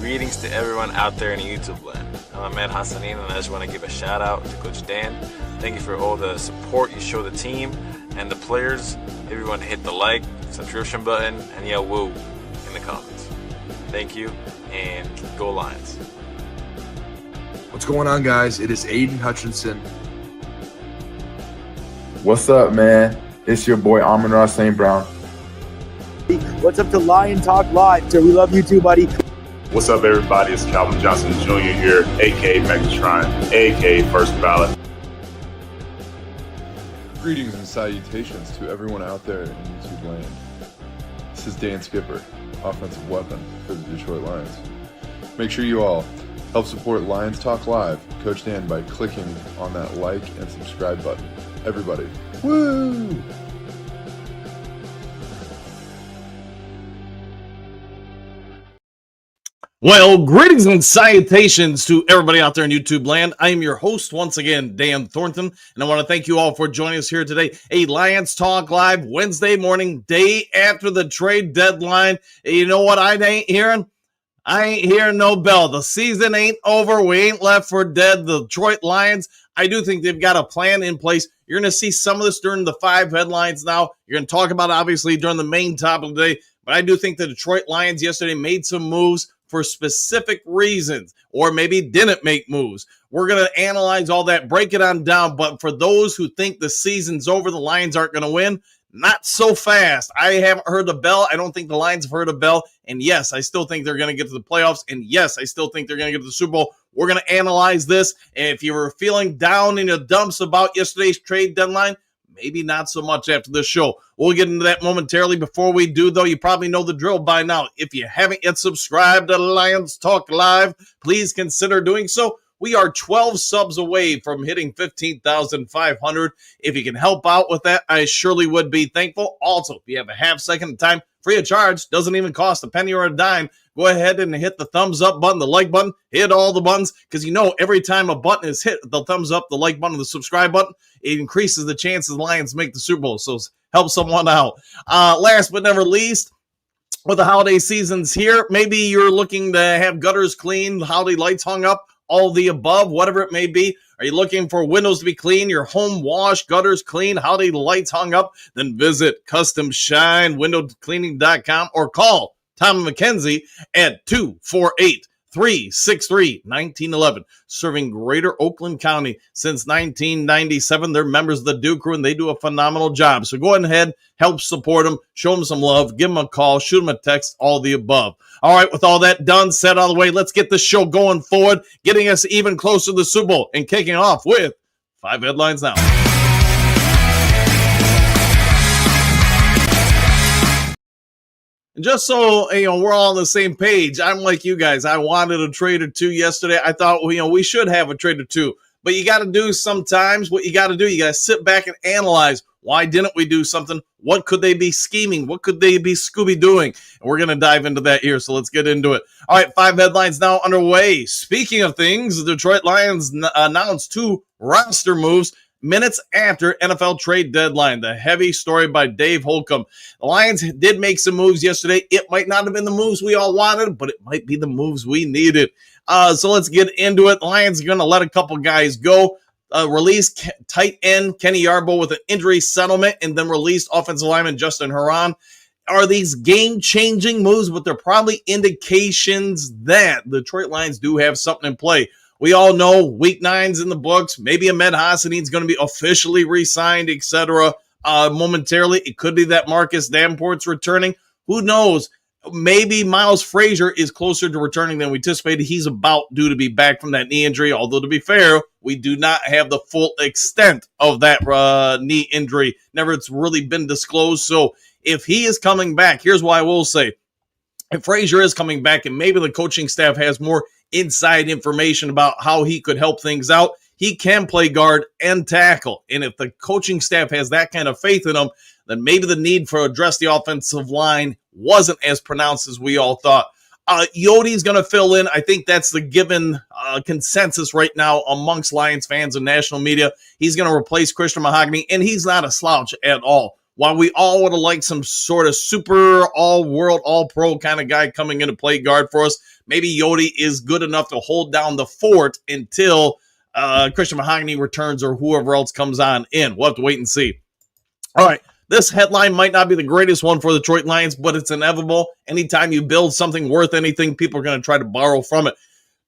Greetings to everyone out there in YouTube land. I'm Ahmed Hassanin, and I just want to give a shout out to Coach Dan. Thank you for all the support you show the team and the players. Everyone hit the like, subscription button, and yell woo in the comments. Thank you, and go Lions. What's going on, guys? It is Aiden Hutchinson. What's up, man? It's your boy Amon-Ra St. Brown. What's up to Lion Talk Live? So we love you too, buddy. What's up, everybody? It's Calvin Johnson Jr. here, a.k.a. Megatron, a.k.a. First Ballot. Greetings and salutations to everyone out there in YouTube land. This is Dan Skipper, offensive weapon for the Detroit Lions. Make sure you all help support Lions Talk Live, Coach Dan, by clicking on that like and subscribe button. Everybody, woo! Well, greetings and salutations to everybody out there in YouTube land. I am your host once again, Dan Thornton, and I want to thank you all for joining us here today. A Lions Talk Live Wednesday morning, day after the trade deadline. And you know what I ain't hearing? I ain't hearing no bell. The season ain't over. We ain't left for dead. The Detroit Lions, I do think they've got a plan in place. You're going to see some of this during the 5 headlines now. You're going to talk about it, obviously, during the main topic of the day. But I do think the Detroit Lions yesterday made some moves for specific reasons, or maybe didn't make moves. We're going to analyze all that, break it on down. But for those who think the season's over, the Lions aren't going to win, not so fast. I haven't heard the bell. I don't think the Lions have heard a bell. And yes, I still think they're going to get to the playoffs. And yes, I still think they're going to get to the Super Bowl. We're going to analyze this. And if you were feeling down in the dumps about yesterday's trade deadline, maybe not so much after this show. We'll get into that momentarily. Before we do, though, you probably know the drill by now. If you haven't yet subscribed to Lions Talk Live, please consider doing so. We are 12 subs away from hitting 15,500. If you can help out with that, I surely would be thankful. Also, if you have a half second of time, free of charge, doesn't even cost a penny or a dime, go ahead and hit the thumbs up button, the like button, hit all the buttons, because you know every time a button is hit, the thumbs up, the like button, the subscribe button, it increases the chances the Lions make the Super Bowl. So help someone out. Last but never least, with the holiday seasons here, maybe you're looking to have gutters cleaned, holiday lights hung up, all the above, whatever it may be. Are you looking for windows to be clean, your home washed, gutters clean, holiday lights hung up? Then visit CustomShineWindowCleaning.com or call Tom McKenzie at 248-363-1911. Serving Greater Oakland County since 1997. They're members of the Duke Crew, and they do a phenomenal job. So go ahead, help support them, show them some love, give them a call, shoot them a text, all the above. All right, with all that done, set out of the way, let's get the show going forward, getting us even closer to the Super Bowl, and kicking off with 5 headlines now. And just so we're all on the same page, I'm like you guys. I wanted a trade or two yesterday. I thought we should have a trade or two. But you got to do sometimes what you got to do. You got to sit back and analyze. Why didn't we do something? What could they be scheming? What could they be Scooby-Doing? And we're going to dive into that here, so let's get into it. All right, 5 headlines now underway. Speaking of things, the Detroit Lions announced 2 roster moves minutes after NFL trade deadline. The heavy story by Dave Holcomb. The Lions did make some moves yesterday. It might not have been the moves we all wanted, but it might be the moves we needed. So let's get into it. The Lions are going to let a couple guys go. Release tight end Kenny Yarbrough with an injury settlement, and then released offensive lineman Justin Herron. Are these game-changing moves? But they're probably indications that the Detroit Lions do have something in play. We all know week 9's in the books. Maybe Ahmed Hassanin's going to be officially re-signed, etc. Momentarily. It could be that Marcus Davenport's returning. Who knows? Maybe Miles Frazier is closer to returning than we anticipated. He's about due to be back from that knee injury. Although, to be fair, we do not have the full extent of that knee injury. Never it's really been disclosed. So if he is coming back, here's what I will say. If Frazier is coming back and maybe the coaching staff has more inside information about how he could help things out, he can play guard and tackle. And if the coaching staff has that kind of faith in him, then maybe the need for address the offensive line wasn't as pronounced as we all thought. Yode's going to fill in. I think that's the given consensus right now amongst Lions fans and national media. He's going to replace Christian Mahogany, and he's not a slouch at all. While we all would have liked some sort of super all-world, all-pro kind of guy coming in to play guard for us, maybe Yodi is good enough to hold down the fort until Christian Mahogany returns or whoever else comes on in. We'll have to wait and see. All right. This headline might not be the greatest one for the Detroit Lions, but it's inevitable. Anytime you build something worth anything, people are going to try to borrow from it.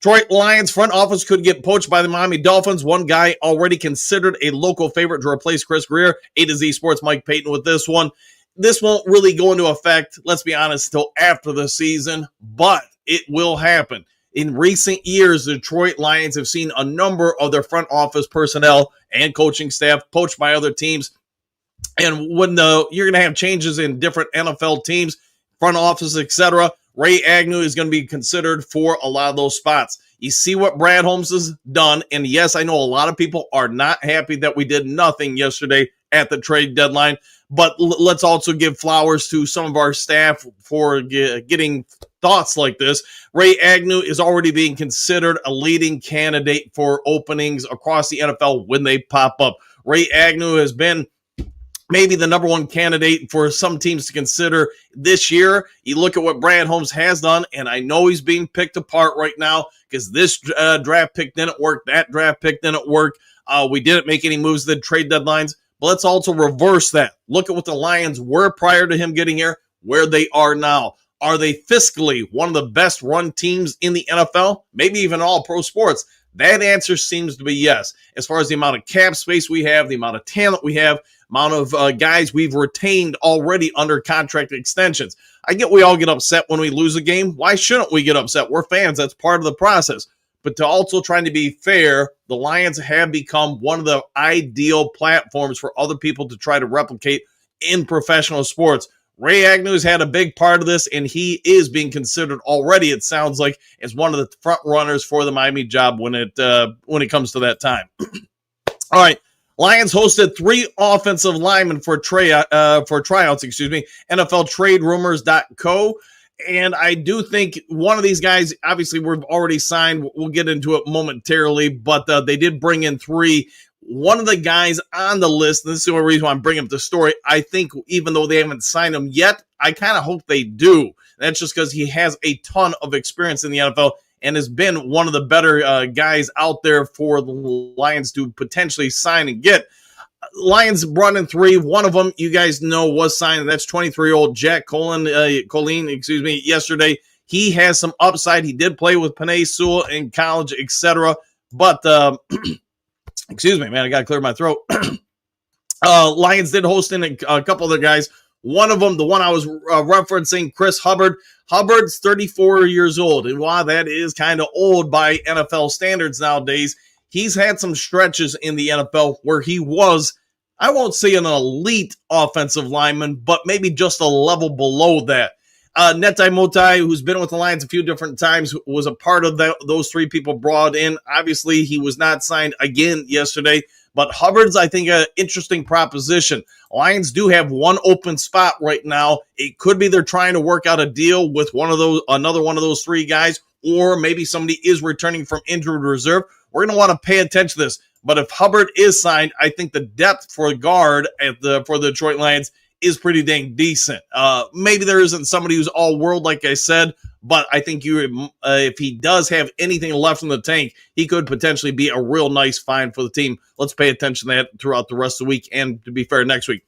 Detroit Lions front office could get poached by the Miami Dolphins. One guy already considered a local favorite to replace Chris Greer. A to Z Sports Mike Payton with this one. This won't really go into effect, let's be honest, until after the season, but it will happen. In recent years, the Detroit Lions have seen a number of their front office personnel and coaching staff poached by other teams. And when you're going to have changes in different NFL teams, front office, etc., Ray Agnew is going to be considered for a lot of those spots. You see what Brad Holmes has done, and yes, I know a lot of people are not happy that we did nothing yesterday at the trade deadline, but let's also give flowers to some of our staff for getting thoughts like this. Ray Agnew is already being considered a leading candidate for openings across the NFL when they pop up. Ray Agnew has been maybe the number one candidate for some teams to consider this year. You look at what Brad Holmes has done, and I know he's being picked apart right now because this draft pick didn't work, that draft pick didn't work. We didn't make any moves at the trade deadlines, but let's also reverse that. Look at what the Lions were prior to him getting here, where they are now. Are they fiscally one of the best run teams in the NFL? Maybe even all pro sports? That answer seems to be yes. As far as the amount of cap space we have, the amount of talent we have, amount of guys we've retained already under contract extensions. I get we all get upset when we lose a game. Why shouldn't we get upset? We're fans. That's part of the process. But to also trying to be fair, the Lions have become one of the ideal platforms for other people to try to replicate in professional sports. Ray Agnew has had a big part of this, and he is being considered already, it sounds like, as one of the front runners for the Miami job when it comes to that time. All right. Lions hosted 3 offensive linemen for tryouts, NFLTradeRumors.co. And I do think one of these guys, obviously we've already signed. We'll get into it momentarily, but they did bring in 3. One of the guys on the list, and this is the only reason why I'm bringing up the story, I think even though they haven't signed him yet, I kind of hope they do. That's just because he has a ton of experience in the NFL and has been one of the better guys out there for the Lions to potentially sign and get. Lions brought in 3. One of them, you guys know, was signed. That's 23-year-old Jack Colleen, yesterday. He has some upside. He did play with Penei Sewell in college, etc. But, excuse me, man, I got to clear my throat. Lions did host in a couple other guys. One of them, the one I was referencing, Chris Hubbard. Hubbard's 34 years old, and while that is kind of old by NFL standards nowadays, he's had some stretches in the NFL where he was, I won't say an elite offensive lineman, but maybe just a level below that. Netai Motai, who's been with the Lions a few different times, was a part of those 3 people brought in. Obviously, he was not signed again yesterday, but Hubbard's, I think, an interesting proposition. Lions do have one open spot right now. It could be they're trying to work out a deal with another one of those 3 guys, or maybe somebody is returning from injured reserve. We're going to want to pay attention to this. But if Hubbard is signed, I think the depth for guard for the Detroit Lions is pretty dang decent. Maybe there isn't somebody who's all world, like I said, but I think if he does have anything left in the tank, he could potentially be a real nice find for the team. Let's pay attention to that throughout the rest of the week, and to be fair, next week.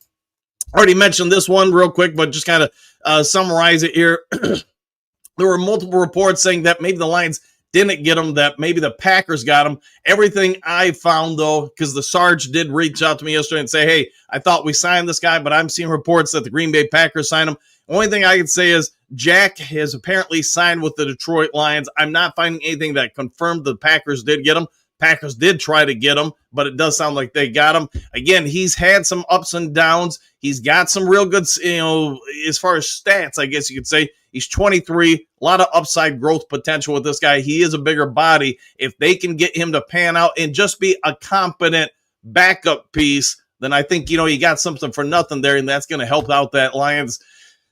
Already mentioned this one real quick, but just kind of summarize it here. There were multiple reports saying that maybe the Lions didn't get him, that maybe the Packers got him. Everything I found, though, because the Sarge did reach out to me yesterday and say, hey, I thought we signed this guy, but I'm seeing reports that the Green Bay Packers signed him. The only thing I can say is Jack has apparently signed with the Detroit Lions. I'm not finding anything that confirmed the Packers did get him. Packers did try to get him, but it does sound like they got him. Again, he's had some ups and downs. He's got some real good, as far as stats, I guess you could say. He's 23, a lot of upside growth potential with this guy. He is a bigger body. If they can get him to pan out and just be a competent backup piece, then I think, you got something for nothing there, and that's going to help out that Lions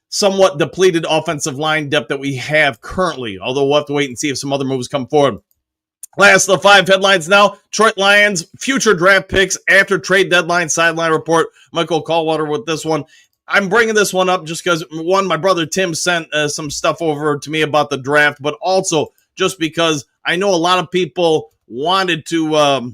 somewhat depleted offensive line depth that we have currently, although we'll have to wait and see if some other moves come forward. Last of the 5 headlines now. Detroit Lions future draft picks after trade deadline sideline report. Michael Callwater with this one. I'm bringing this one up just because, one, my brother Tim sent some stuff over to me about the draft, but also just because I know a lot of people wanted to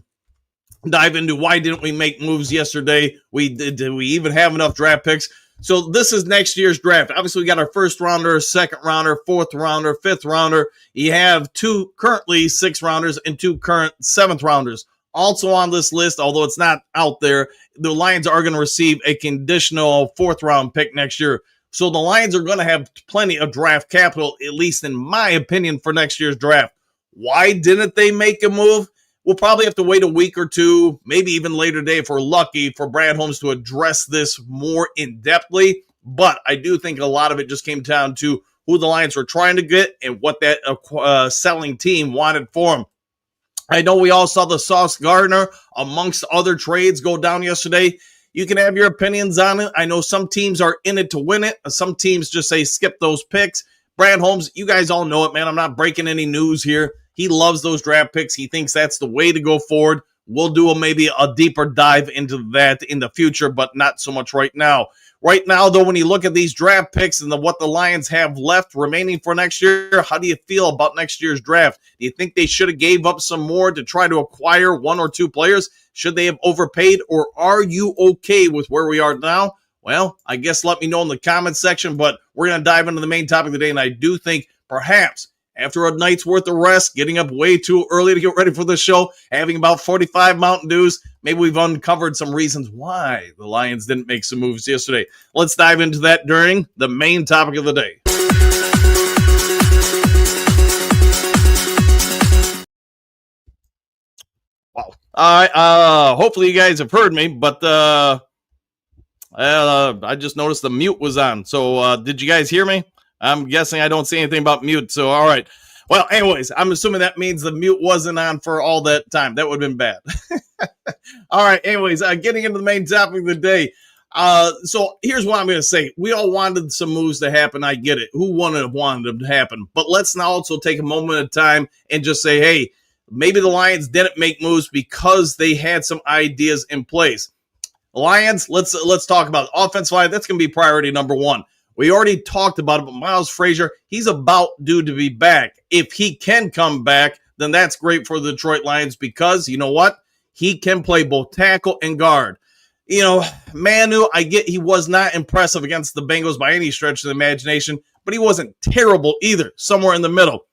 dive into why didn't we make moves yesterday? Did we even have enough draft picks? So this is next year's draft. Obviously, we got our first rounder, second rounder, fourth rounder, fifth rounder. You have 2 currently 6th rounders and 2 current 7th rounders. Also on this list, although it's not out there, the Lions are going to receive a conditional 4th round pick next year. So the Lions are going to have plenty of draft capital, at least in my opinion, for next year's draft. Why didn't they make a move? We'll probably have to wait a week or two, maybe even later today if we're lucky, for Brad Holmes to address this more in-depthly. But I do think a lot of it just came down to who the Lions were trying to get and what that selling team wanted for him. I know we all saw the Sauce Gardner, amongst other trades, go down yesterday. You can have your opinions on it. I know some teams are in it to win it. Some teams just say skip those picks. Brad Holmes, you guys all know it, man. I'm not breaking any news here. He loves those draft picks. He thinks that's the way to go forward. We'll do maybe a deeper dive into that in the future, but not so much right now. Right now, though, when you look at these draft picks and what the Lions have left remaining for next year, how do you feel about next year's draft? Do you think they should have gave up some more to try to acquire 1 or 2 players? Should they have overpaid, or are you okay with where we are now? Well, I guess let me know in the comments section, but we're going to dive into the main topic today, and I do think perhaps after a night's worth of rest, getting up way too early to get ready for the show, having about 45 Mountain Dews, maybe we've uncovered some reasons why the Lions didn't make some moves yesterday. Let's dive into that during the main topic of the day. Wow. Hopefully you guys have heard me, but I just noticed the mute was on. So did you guys hear me? I'm guessing I don't see anything about mute, so all right. Well, anyways, I'm assuming that means the mute wasn't on for all that time. That would have been bad. All right, anyways, getting into the main topic of the day. So here's what I'm going to say. We all wanted some moves to happen. I get it. Who wouldn't have wanted them to happen? But let's now also take a moment of time and just say, hey, maybe the Lions didn't make moves because they had some ideas in place. Lions, let's talk about it. Offensive line. That's going to be priority number 1. We already talked about it, but Miles Frazier, he's about due to be back. If he can come back, then that's great for the Detroit Lions because, you know what? He can play both tackle and guard. You know, Manu, I get he was not impressive against the Bengals by any stretch of the imagination, but he wasn't terrible either, somewhere in the middle.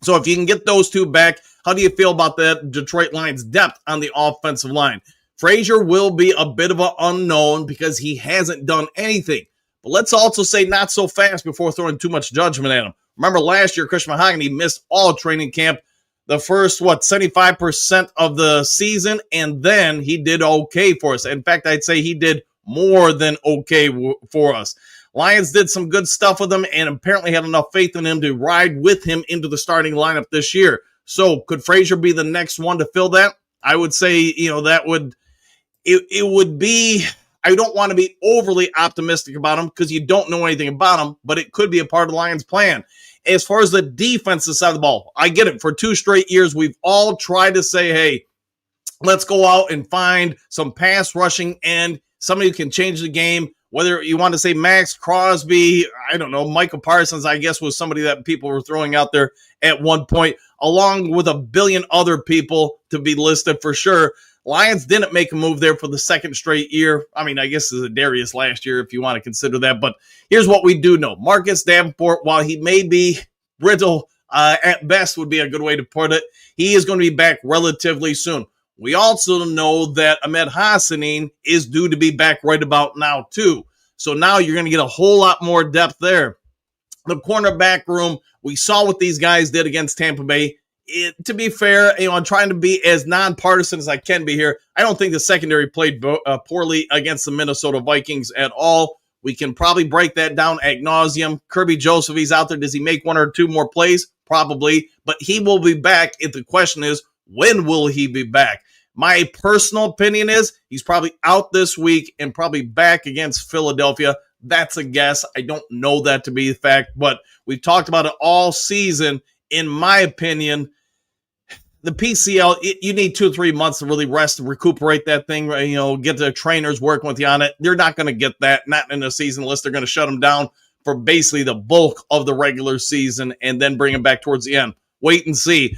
So if you can get those 2 back, how do you feel about that Detroit Lions depth on the offensive line? Frazier will be a bit of an unknown because he hasn't done anything. But let's also say not so fast before throwing too much judgment at him. Remember last year, Christian Mahogany missed all training camp, the first, 75% of the season, and then he did okay for us. In fact, I'd say he did more than okay for us. Lions did some good stuff with him and apparently had enough faith in him to ride with him into the starting lineup this year. So could Frazier be the next one to fill that? I would say, that would be... I don't want to be overly optimistic about him because you don't know anything about him, but it could be a part of the Lions' plan. As far as the defensive side of the ball, I get it. For 2 straight years, we've all tried to say, hey, let's go out and find some pass rushing and somebody who can change the game. Whether you want to say Max Crosby, I don't know, Michael Parsons, I guess, was somebody that people were throwing out there at one point, along with a billion other people to be listed for sure. Lions didn't make a move there for the 2nd straight year. I mean, I guess it's a Darius last year if you want to consider that. But here's what we do know. Marcus Davenport, while he may be brittle at best would be a good way to put it, he is going to be back relatively soon. We also know that Ahmed Hassanin is due to be back right about now too. So now you're going to get a whole lot more depth there. The cornerback room, we saw what these guys did against Tampa Bay. To be fair, I'm trying to be as nonpartisan as I can be here. I don't think the secondary played poorly against the Minnesota Vikings at all. We can probably break that down ad nauseum. Kirby Joseph, he's out there. Does he make 1 or 2 more plays? Probably, but he will be back. If the question is, when will he be back? My personal opinion is he's probably out this week and probably back against Philadelphia. That's a guess. I don't know that to be the fact, but we've talked about it all season. In my opinion, the PCL, you need 2 or 3 months to really rest and recuperate that thing, get the trainers working with you on it. They're not going to get that, not in the season list. They're going to shut them down for basically the bulk of the regular season and then bring him back towards the end. Wait and see.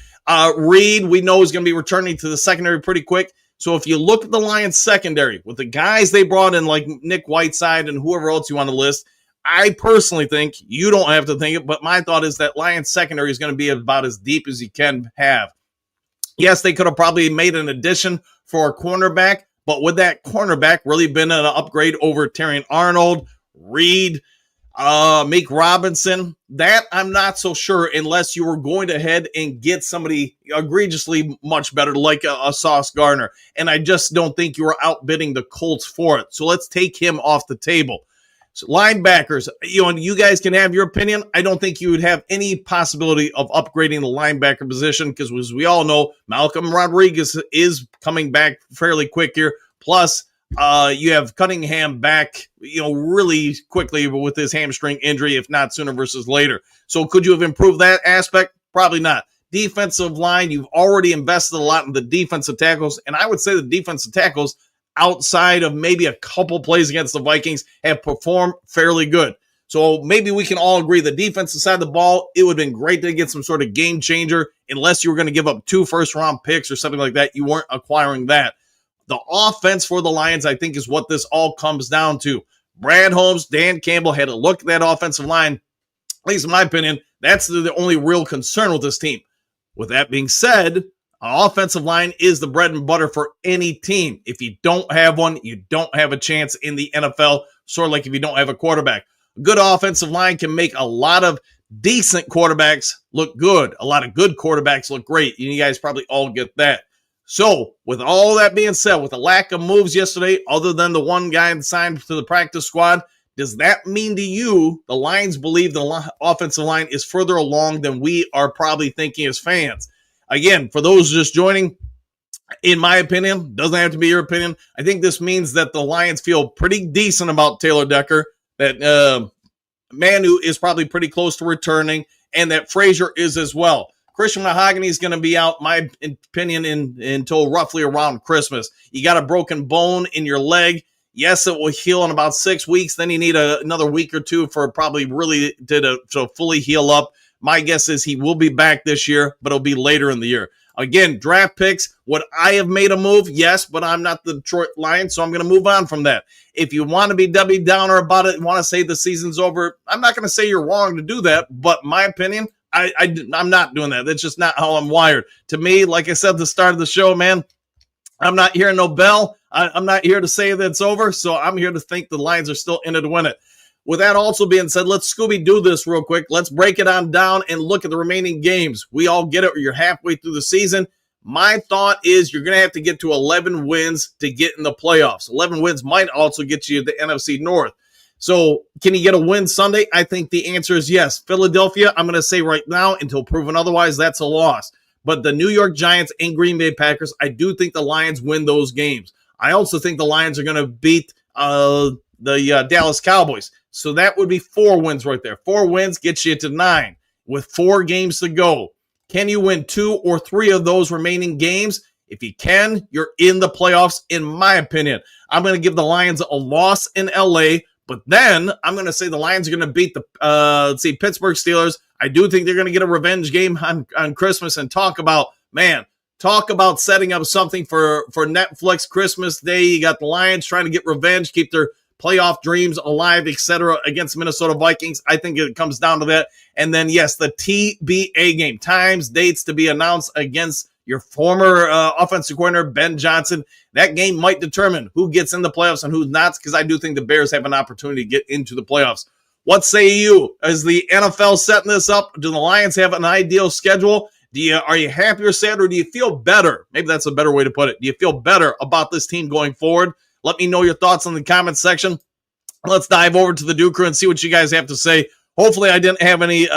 Reed, we know, is going to be returning to the secondary pretty quick. So if you look at the Lions secondary with the guys they brought in, like Nick Whiteside and whoever else you want to list, I personally think, you don't have to think it, but my thought is that Lions secondary is going to be about as deep as you can have. Yes, they could have probably made an addition for a cornerback, but would that cornerback really been an upgrade over Terrion Arnold, Reed, Meek Robinson? That I'm not so sure, unless you were going ahead and get somebody egregiously much better, like a Sauce Gardner. And I just don't think you were outbidding the Colts for it. So let's take him off the table. So linebackers, you guys can have your opinion. I don't think you would have any possibility of upgrading the linebacker position because, as we all know, Malcolm Rodriguez is coming back fairly quick here. Plus, you have Cunningham back, really quickly with his hamstring injury, if not sooner versus later. So could you have improved that aspect? Probably not. Defensive line, you've already invested a lot in the defensive tackles, and I would say the defensive tackles, outside of maybe a couple plays against the Vikings, have performed fairly good. So maybe we can all agree the defensive side of the ball, it would have been great to get some sort of game changer. Unless you were going to give up 2 first-round picks or something like that, you weren't acquiring that. The offense for the Lions, I think, is what this all comes down to. Brad Holmes, Dan Campbell had to look at that offensive line. At least in my opinion, that's the only real concern with this team. With that being said, an offensive line is the bread and butter for any team. If you don't have one, you don't have a chance in the NFL, sort of like if you don't have a quarterback. A good offensive line can make a lot of decent quarterbacks look good. A lot of good quarterbacks look great. You guys probably all get that. So, with all that being said, with the lack of moves yesterday, other than the one guy signed to the practice squad, does that mean to you the Lions believe the offensive line is further along than we are probably thinking as fans? Again, for those just joining, in my opinion, doesn't have to be your opinion, I think this means that the Lions feel pretty decent about Taylor Decker, that Manu is probably pretty close to returning, and that Frazier is as well. Christian Mahogany is going to be out, my opinion, until roughly around Christmas. You got a broken bone in your leg. Yes, it will heal in about 6 weeks. Then you need another week or two for probably really to fully heal up. My guess is he will be back this year, but it'll be later in the year. Again, draft picks, would I have made a move? Yes, but I'm not the Detroit Lions, so I'm going to move on from that. If you want to be Debbie Downer about it and want to say the season's over, I'm not going to say you're wrong to do that, but my opinion, I'm not doing that. That's just not how I'm wired. To me, like I said at the start of the show, man, I'm not hearing no bell. I'm not here to say that it's over, so I'm here to think the Lions are still in it to win it. With that also being said, let's Scooby-Doo this real quick. Let's break it on down and look at the remaining games. We all get it. You're halfway through the season. My thought is you're going to have to get to 11 wins to get in the playoffs. 11 wins might also get you the NFC North. So can you get a win Sunday? I think the answer is yes. Philadelphia, I'm going to say right now, until proven otherwise, that's a loss. But the New York Giants and Green Bay Packers, I do think the Lions win those games. I also think the Lions are going to beat the Dallas Cowboys. So that would be 4 wins right there. 4 wins gets you to 9 with 4 games to go. Can you win 2 or 3 of those remaining games? If you can, you're in the playoffs, in my opinion. I'm going to give the Lions a loss in LA, but then I'm going to say the Lions are going to beat the Pittsburgh Steelers. I do think they're going to get a revenge game on Christmas and talk about setting up something for Netflix Christmas Day. You got the Lions trying to get revenge, keep their playoff dreams alive, etc., against Minnesota Vikings. I think it comes down to that. And then, yes, the TBA game, times, dates to be announced against your former offensive coordinator, Ben Johnson. That game might determine who gets in the playoffs and who's not, because I do think the Bears have an opportunity to get into the playoffs. What say you? Is the NFL setting this up? Do the Lions have an ideal schedule? Are you happy or sad, or do you feel better? Maybe that's a better way to put it. Do you feel better about this team going forward? Let me know your thoughts in the comments section. Let's dive over to the Duke Crew and see what you guys have to say. Hopefully I didn't have any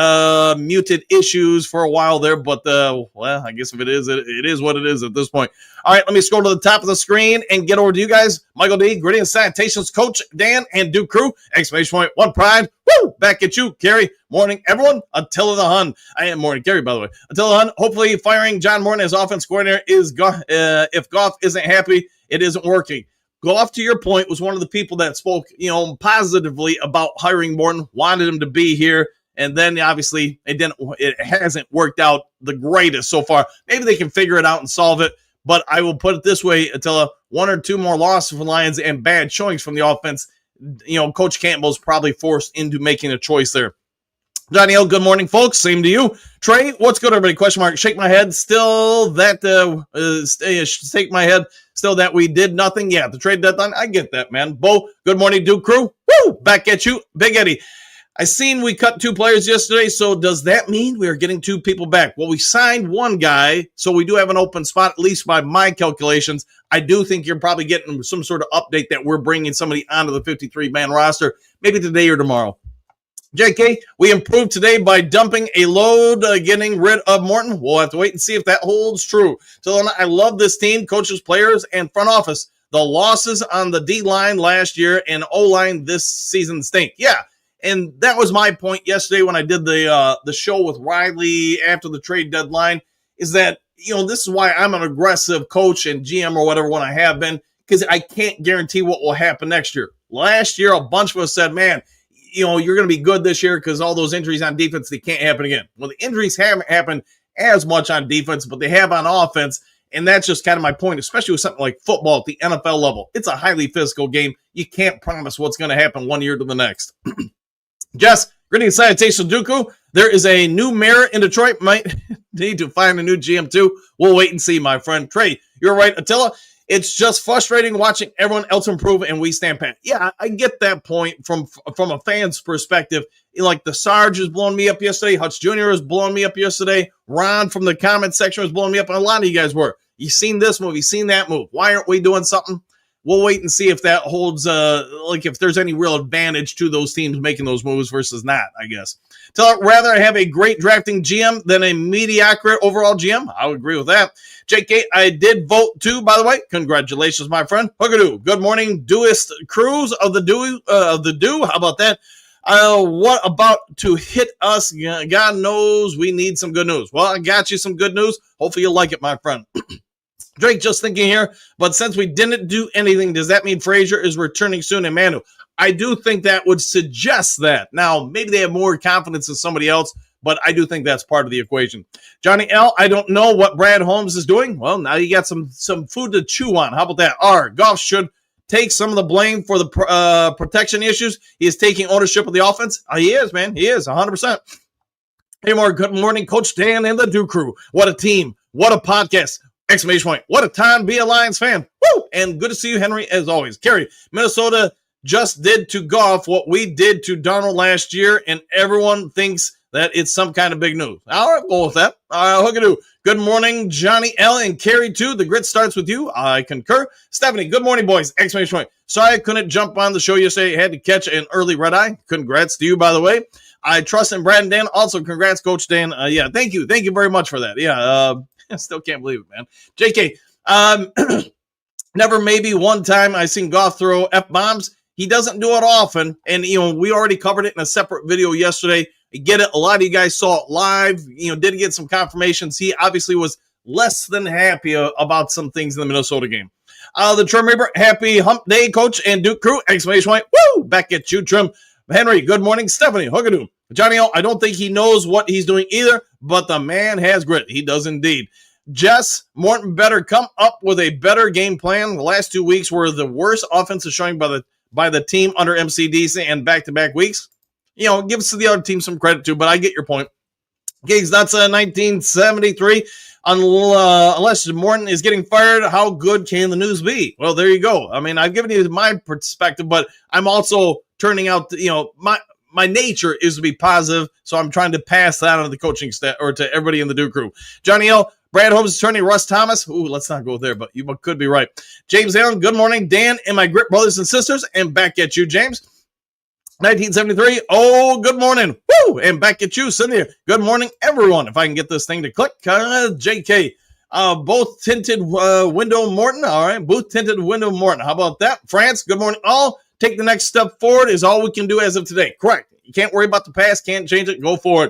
muted issues for a while there, but well, I guess if it is, it is what it is at this point. All right, let me scroll to the top of the screen and get over to you guys. Michael D, Gritty and Sanitations, Coach Dan, and Duke Crew, exclamation point, one pride. Woo! Back at you, Kerry. Morning, everyone. Attila the Hun. I am Morning, Kerry, by the way. Attila the Hun, hopefully firing John Morton as offense coordinator is, if Goff isn't happy, it isn't working. Goff, to your point, was one of the people that spoke, positively about hiring Morton, wanted him to be here, and then obviously it hasn't worked out the greatest so far. Maybe they can figure it out and solve it, but I will put it this way, Attila, 1 or 2 more losses for Lions and bad showings from the offense, Coach Campbell's probably forced into making a choice there. Johnny L, good morning, folks. Same to you. Trey, what's good, everybody? Question mark. Shake my head. Still that, shake my head. Still that we did nothing. Yeah, the trade deadline. I get that, man. Bo, good morning, Duke Crew. Woo! Back at you. Big Eddie. I seen we cut 2 players yesterday, so does that mean we are getting 2 people back? Well, we signed 1 guy, so we do have an open spot, at least by my calculations. I do think you're probably getting some sort of update that we're bringing somebody onto the 53-man roster, maybe today or tomorrow. JK, we improved today by dumping a load, getting rid of Morton. We'll have to wait and see if that holds true. So I love this team, coaches, players, and front office. The losses on the D-line last year and O-line this season stink. Yeah, and that was my point yesterday when I did the show with Riley after the trade deadline, is that, this is why I'm an aggressive coach and GM or whatever when I have been, because I can't guarantee what will happen next year. Last year, a bunch of us said, man, you're going to be good this year because all those injuries on defense, they can't happen again. Well, the injuries haven't happened as much on defense, but they have on offense, and that's just kind of my point, especially with something like football at the NFL level. It's a highly physical game. You can't promise what's going to happen one year to the next. Jess, greetings, Sanitation Dooku. There is a new mayor in Detroit. Might need to find a new GM too. We'll wait and see, my friend. Trey, you're right, Attila. It's just frustrating watching everyone else improve and we stand pat. Yeah, I get that point from a fan's perspective. Like the Sarge is blowing me up yesterday. Hutch Jr. is blowing me up yesterday. Ron from the comment section was blowing me up. And a lot of you guys were. You seen this move. You seen that move. Why aren't we doing something? We'll wait and see if that holds, if there's any real advantage to those teams making those moves versus not, I guess. So rather have a great drafting GM than a mediocre overall GM. I would agree with that. JK, I did vote too, by the way. Congratulations, my friend. Hookadoo. Good morning, Doist Cruz of the Do. How about that? What about to hit us? God knows we need some good news. Well, I got you some good news. Hopefully you'll like it, my friend. Drake, just thinking here, but since we didn't do anything, does that mean Frazier is returning soon and Manu? I do think that would suggest that. Now, maybe they have more confidence in somebody else, but I do think that's part of the equation. Johnny L., I don't know what Brad Holmes is doing. Well, now you got some food to chew on. How about that? R, Goff should take some of the blame for the protection issues. He is taking ownership of the offense. He is, man. He is, 100%. Hey, more good morning, Coach Dan and the Do Crew. What a team. What a podcast. Exclamation point. What a time to be a Lions fan. Woo! And good to see you, Henry, as always. Kerry, Minnesota just did to Goff what we did to Darnold last year, and everyone thinks that it's some kind of big news. All right, go with that. Hookadoo. Good morning, Johnny L. and Kerry, too. The grit starts with you. I concur. Stephanie, good morning, boys. Exclamation point. Sorry I couldn't jump on the show yesterday. I had to catch an early red eye. Congrats to you, by the way. I trust in Brad and Dan. Also, congrats, Coach Dan. Yeah, thank you. Thank you very much for that. Yeah, I still can't believe it, man. JK, never maybe one time I seen Goff throw F-bombs. He doesn't do it often, and, we already covered it in a separate video yesterday. I get it. A lot of you guys saw it live, did get some confirmations. He obviously was less than happy about some things in the Minnesota game. The Trim Reaper, happy hump day, Coach and Duke Crew, exclamation point. Woo! Back at you, Trim. Henry, good morning. Stephanie, Hookadoo. Johnny O, I don't think he knows what he's doing either, but the man has grit. He does indeed. Jess, Morton better come up with a better game plan. The last 2 weeks were the worst offensive showing by the team under MCDC and back-to-back weeks. Give us the other team some credit too, but I get your point. Gigs, that's 1973. Unless Morton is getting fired, how good can the news be? Well, there you go. I mean, I've given you my perspective, but I'm also turning out, my nature is to be positive, so I'm trying to pass that on to the coaching staff or to everybody in the Duke Crew. Johnny L., Brad Holmes' attorney, Russ Thomas. Ooh, let's not go there, but you could be right. James Allen, good morning. Dan and my grit brothers and sisters, and back at you, James. 1973. Oh, good morning. Woo! And back at you, Cynthia. Good morning, everyone. If I can get this thing to click. JK. Both tinted window Morton. All right. Both tinted window Morton. How about that? France. Good morning, all. Take the next step forward is all we can do as of today. Correct. You can't worry about the past. Can't change it. Go forward.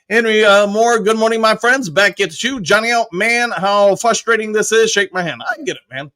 Henry Moore. Good morning, my friends. Back at you. Johnny out. Man, how frustrating this is. Shake my hand. I get it, man.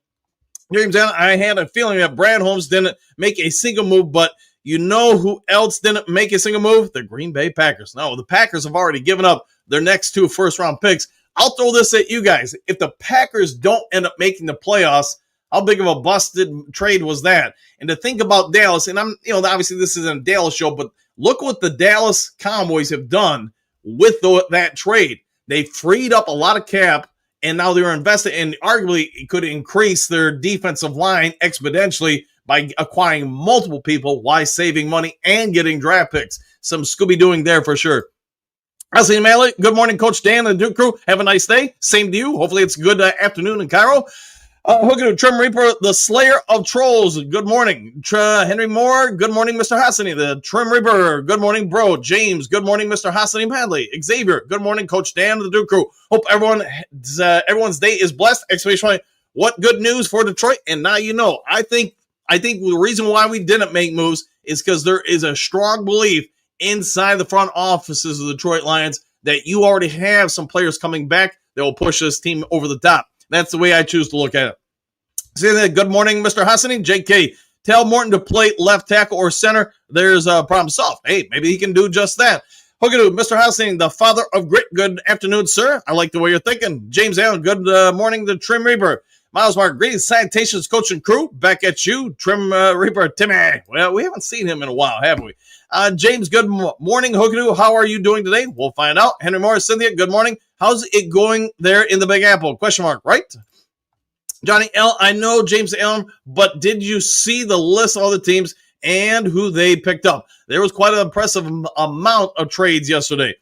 James Allen. I had a feeling that Brad Holmes didn't make a single move, but you know who else didn't make a single move? The Green Bay Packers. No, the Packers have already given up their next 2 first-round picks. I'll throw this at you guys. If the Packers don't end up making the playoffs, how big of a busted trade was that? And to think about Dallas, and obviously this isn't a Dallas show, but look what the Dallas Cowboys have done with that trade. They freed up a lot of cap, and now they're invested, and arguably it could increase their defensive line exponentially by acquiring multiple people while saving money and getting draft picks. Some Scooby-Dooing there for sure. How's Malik? Good morning, Coach Dan and the Duke crew. Have a nice day. Same to you. Hopefully it's a good afternoon in Cairo. Hooking to Trim Reaper, the Slayer of Trolls. Good morning. Henry Moore. Good morning, Mr. Hassani. The Trim Reaper. Good morning, bro. James. Good morning, Mr. Hassani Madley. Xavier. Good morning, Coach Dan and the Duke crew. Hope everyone's day is blessed. Exclamation point. What good news for Detroit. And now you know. I think the reason why we didn't make moves is because there is a strong belief inside the front offices of the Detroit Lions that you already have some players coming back that will push this team over the top. That's the way I choose to look at it. See that? Good morning, Mr. Hassani. JK, tell Morton to play left tackle or center. There's a problem solved. Hey, maybe he can do just that. Hookadoo, Mr. Hassani, the father of grit. Good afternoon, sir. I like the way you're thinking. James Allen, good morning, the Trim Reaper. Miles Mark, greetings, Sanitations coach and crew. Back at you, Trim Reaper Timmy. Well, we haven't seen him in a while, have we? James, good morning, Hookadoo. How are you doing today? We'll find out. Henry Morris, Cynthia, good morning. How's it going there in the Big Apple? Question mark, right? Johnny L, I know James Allen, but did you see the list of all the teams and who they picked up? There was quite an impressive amount of trades yesterday.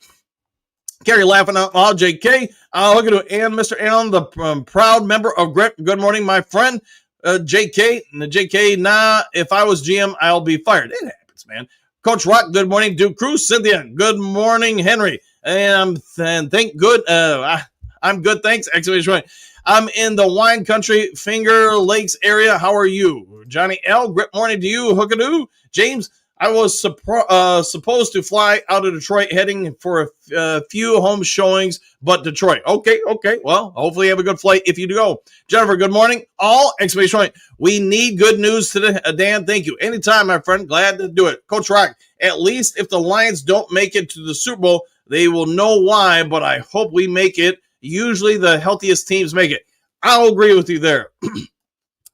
Kerry laughing out loud. JK, Hookadoo, and Mr. Allen, the proud member of Grit. Good morning, my friend. JK, nah, if I was GM, I'll be fired. It happens, man. Coach Rock, good morning. Duke Cruz, Cynthia, good morning, Henry. And thank good. I'm good, thanks. Exclamation point. I'm in the wine country, Finger Lakes area. How are you? Johnny L, great morning to you, Hookadoo. James, I was supposed to fly out of Detroit heading for a few home showings, but Detroit. Okay. Well, hopefully you have a good flight if you do go. Jennifer, good morning. All, exclamation point. We need good news today. Dan, thank you. Anytime, my friend. Glad to do it. Coach Rock, at least if the Lions don't make it to the Super Bowl, they will know why, but I hope we make it. Usually the healthiest teams make it. I'll agree with you there.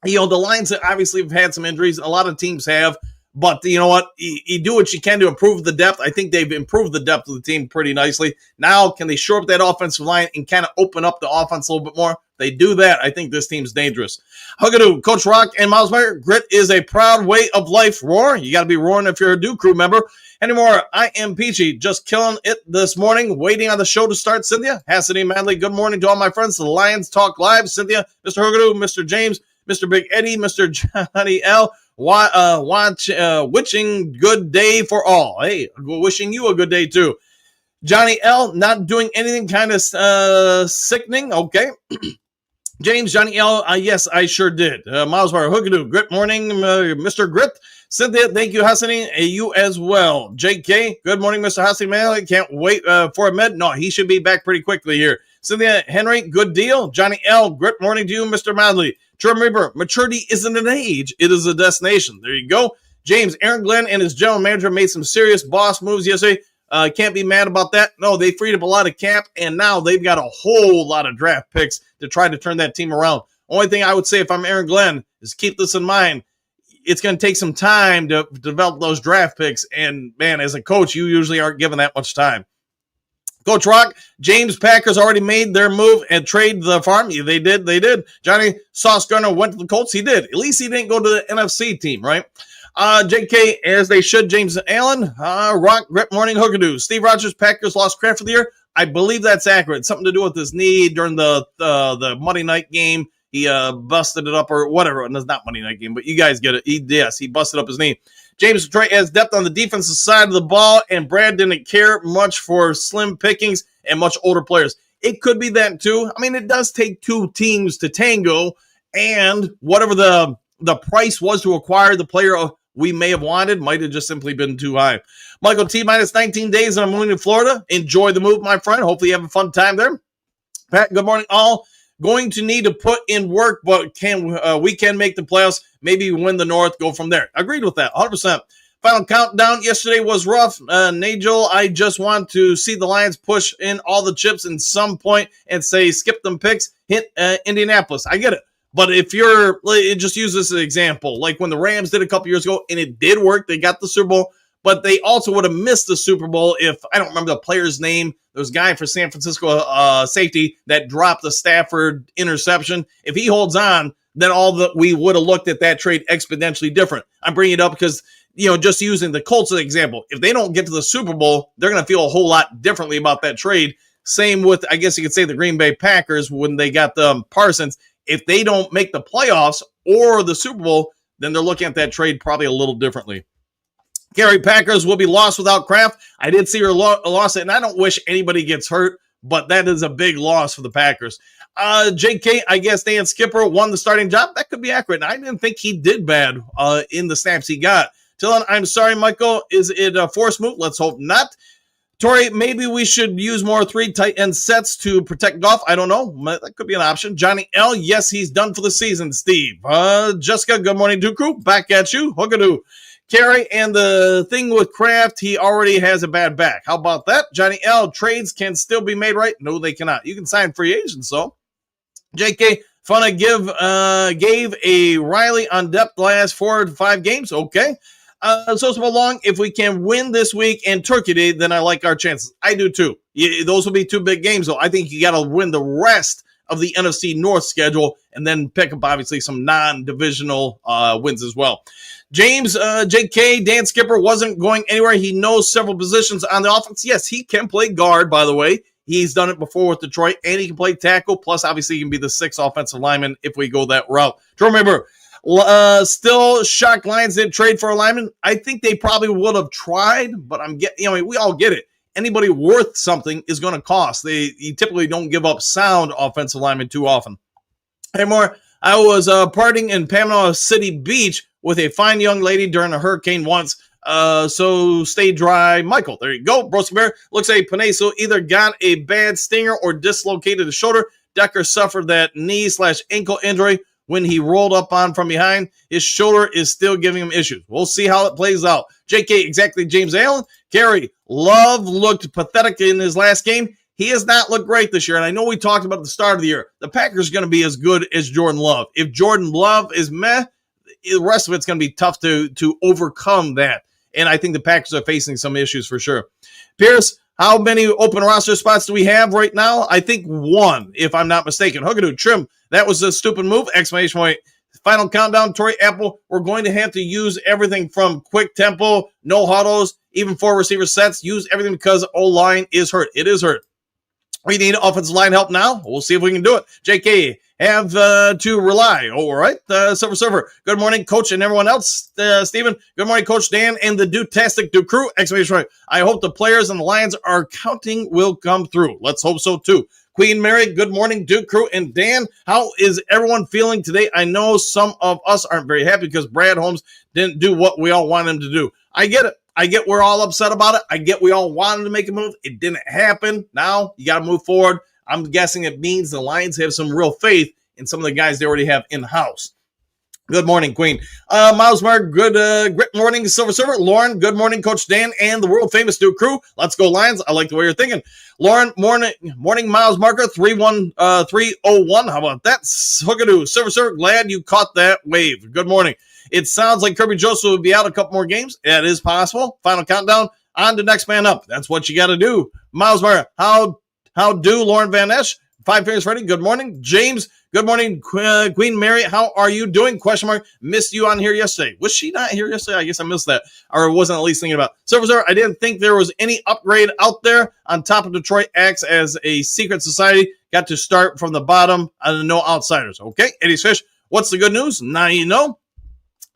The Lions obviously have had some injuries. A lot of teams have. But you know what? You do what you can to improve the depth. I think they've improved the depth of the team pretty nicely. Now, can they shore up that offensive line and kind of open up the offense a little bit more? They do that. I think this team's dangerous. Hugadoo, Coach Rock, and Miles Meyer. Grit is a proud way of life. Roar. You got to be roaring if you're a Duke crew member. Anymore, I am Peachy. Just killing it this morning. Waiting on the show to start. Cynthia, Hassany, Madley. Good morning to all my friends. The Lions Talk Live. Cynthia, Mr. Hugadoo, Mr. James, Mr. Big Eddie, Mr. Johnny L. Wishing good day for all. Hey, wishing you a good day too. Johnny L, not doing anything kind of sickening. Okay. James, Johnny L, yes, I sure did. Miles Bar, Hookadoo, Grit morning, Mr. Grit. Cynthia, thank you, Hassani, you as well. JK, good morning, Mr. Hassani, man. I can't wait for a med. No, he should be back pretty quickly here. Cynthia, Henry, good deal. Johnny L, Grit morning to you, Mr. Madley. Trim Reaper, maturity isn't an age, it is a destination. There you go. James, Aaron Glenn and his general manager made some serious boss moves yesterday. Can't be mad about that. No, they freed up a lot of cap, and now they've got a whole lot of draft picks to try to turn that team around. Only thing I would say if I'm Aaron Glenn is keep this in mind. It's going to take some time to develop those draft picks, and, man, as a coach, you usually aren't given that much time. Coach Rock, James Packers already made their move and trade the farm. Yeah, they did. Johnny Sauce Gunner went to the Colts. He did. At least he didn't go to the NFC team, right? JK, as they should, James Allen. Rock, Grit morning, Hookadoo. Steve Rogers, Packers lost Kraft for the year. I believe that's accurate. Something to do with his knee during the Monday night game. He busted it up or whatever. And it's not Monday Night Game, but you guys get it. He busted up his knee. James Detroit has depth on the defensive side of the ball, and Brad didn't care much for slim pickings and much older players. It could be that too. I mean, it does take two teams to tango, and whatever the price was to acquire the player we may have wanted might have just simply been too high. Michael T, minus 19 days, and I'm moving to Florida. Enjoy the move, my friend. Hopefully you have a fun time there. Pat, good morning, all. Going to need to put in work, but we can make the playoffs, maybe win the North, go from there. Agreed with that, 100%. Final countdown yesterday was rough. Nigel, I just want to see the Lions push in all the chips in some point and say skip them picks, hit Indianapolis. I get it. But if you're, just use this as an example, like when the Rams did a couple years ago, and it did work, they got the Super Bowl, but they also would have missed the Super Bowl if, I don't remember the player's name, there was a guy for San Francisco safety that dropped the Stafford interception. If he holds on, then we would have looked at that trade exponentially different. I'm bringing it up because, just using the Colts as an example, if they don't get to the Super Bowl, they're going to feel a whole lot differently about that trade. Same with, I guess you could say, the Green Bay Packers when they got Parsons. If they don't make the playoffs or the Super Bowl, then they're looking at that trade probably a little differently. Gary, Packers will be lost without Kraft. I did see her loss, and I don't wish anybody gets hurt, but that is a big loss for the Packers. JK, I guess Dan Skipper won the starting job. That could be accurate. I didn't think he did bad in the snaps he got. Dylan, I'm sorry, Michael. Is it a forced move? Let's hope not. Tori, maybe we should use more 3 tight end sets to protect Goff. I don't know. That could be an option. Johnny L, yes, he's done for the season, Steve. Jessica, good morning, Duke Crew. Back at you. Hookadoo. Carrie, and the thing with Kraft, he already has a bad back. How about that? Johnny L, trades can still be made right? No, they cannot. You can sign free agents, though. JK, Funna gave a Riley on depth the last 4 to 5 games. Okay. So long, if we can win this week and Turkey Day, then I like our chances. I do too. Those will be 2 big games, though. I think you got to win the rest of the NFC North schedule and then pick up, obviously, some non-divisional wins as well. James, JK, Dan Skipper wasn't going anywhere. He knows several positions on the offense. Yes, he can play guard, by the way. He's done it before with Detroit, and he can play tackle. Plus, obviously, he can be the 6th offensive lineman if we go that route. To remember, still shocked Lions didn't trade for a lineman. I think they probably would have tried, but we all get it. Anybody worth something is going to cost. You typically don't give up sound offensive linemen too often. Hey, more. I was partying in Panama City Beach with a fine young lady during a hurricane once. So stay dry, Michael. There you go. Broski Bear looks like Paneso either got a bad stinger or dislocated his shoulder. Decker suffered that knee/ankle injury when he rolled up on from behind. His shoulder is still giving him issues. We'll see how it plays out. JK, exactly, James Allen. Gary, Love looked pathetic in his last game. He has not looked great this year, and I know we talked about at the start of the year. The Packers are going to be as good as Jordan Love. If Jordan Love is meh, the rest of it's going to be tough to overcome that. And I think the Packers are facing some issues for sure. Pierce, how many open roster spots do we have right now? I think 1, if I'm not mistaken. Hookadoo, Trim, that was a stupid move! Exclamation point. Final countdown, Tory Apple. We're going to have to use everything from quick tempo, no huddles, even 4 receiver sets. Use everything because O-line is hurt. It is hurt. We need offensive line help now. We'll see if we can do it. JK, have to rely. All right. Silver. Good morning, Coach, and everyone else. Steven, good morning, Coach Dan, and the Duke-tastic Duke crew. Exclamation point. I hope the players and the Lions are counting will come through. Let's hope so, too. Queen Mary, good morning, Duke crew. And Dan, how is everyone feeling today? I know some of us aren't very happy because Brad Holmes didn't do what we all want him to do. I get it. I get we're all upset about it. I get we all wanted to make a move. It didn't happen. Now you got to move forward. I'm guessing it means the Lions have some real faith in some of the guys they already have in-house. Good morning, Queen. Miles Mark, good morning, Silver. Lauren, good morning, Coach Dan and the world-famous Duke crew. Let's go, Lions. I like the way you're thinking. Lauren, morning, Miles Marker, 31301. How about that? Hookadoo, Silver, glad you caught that wave. Good morning. It sounds like Kirby Joseph will be out a couple more games. That is possible. Final countdown. On to next man up. That's what you got to do. Miles Marker, how do Lauren Van Esch? 5 Fingers Freddy, good morning. James, good morning. Queen Mary, how are you doing? Question mark. Missed you on here yesterday. Was she not here yesterday? I guess I missed that. Or wasn't at least thinking about. Silver, I didn't think there was any upgrade out there. On top of Detroit acts as a secret society. got to start from the bottom, no outsiders. Okay, Eddie's Fish, what's the good news? Now you know.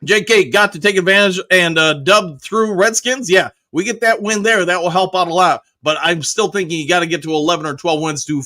JK got to take advantage and dub through Redskins. Yeah, we get that win there. That will help out a lot. But I'm still thinking you got to get to 11 or 12 wins to,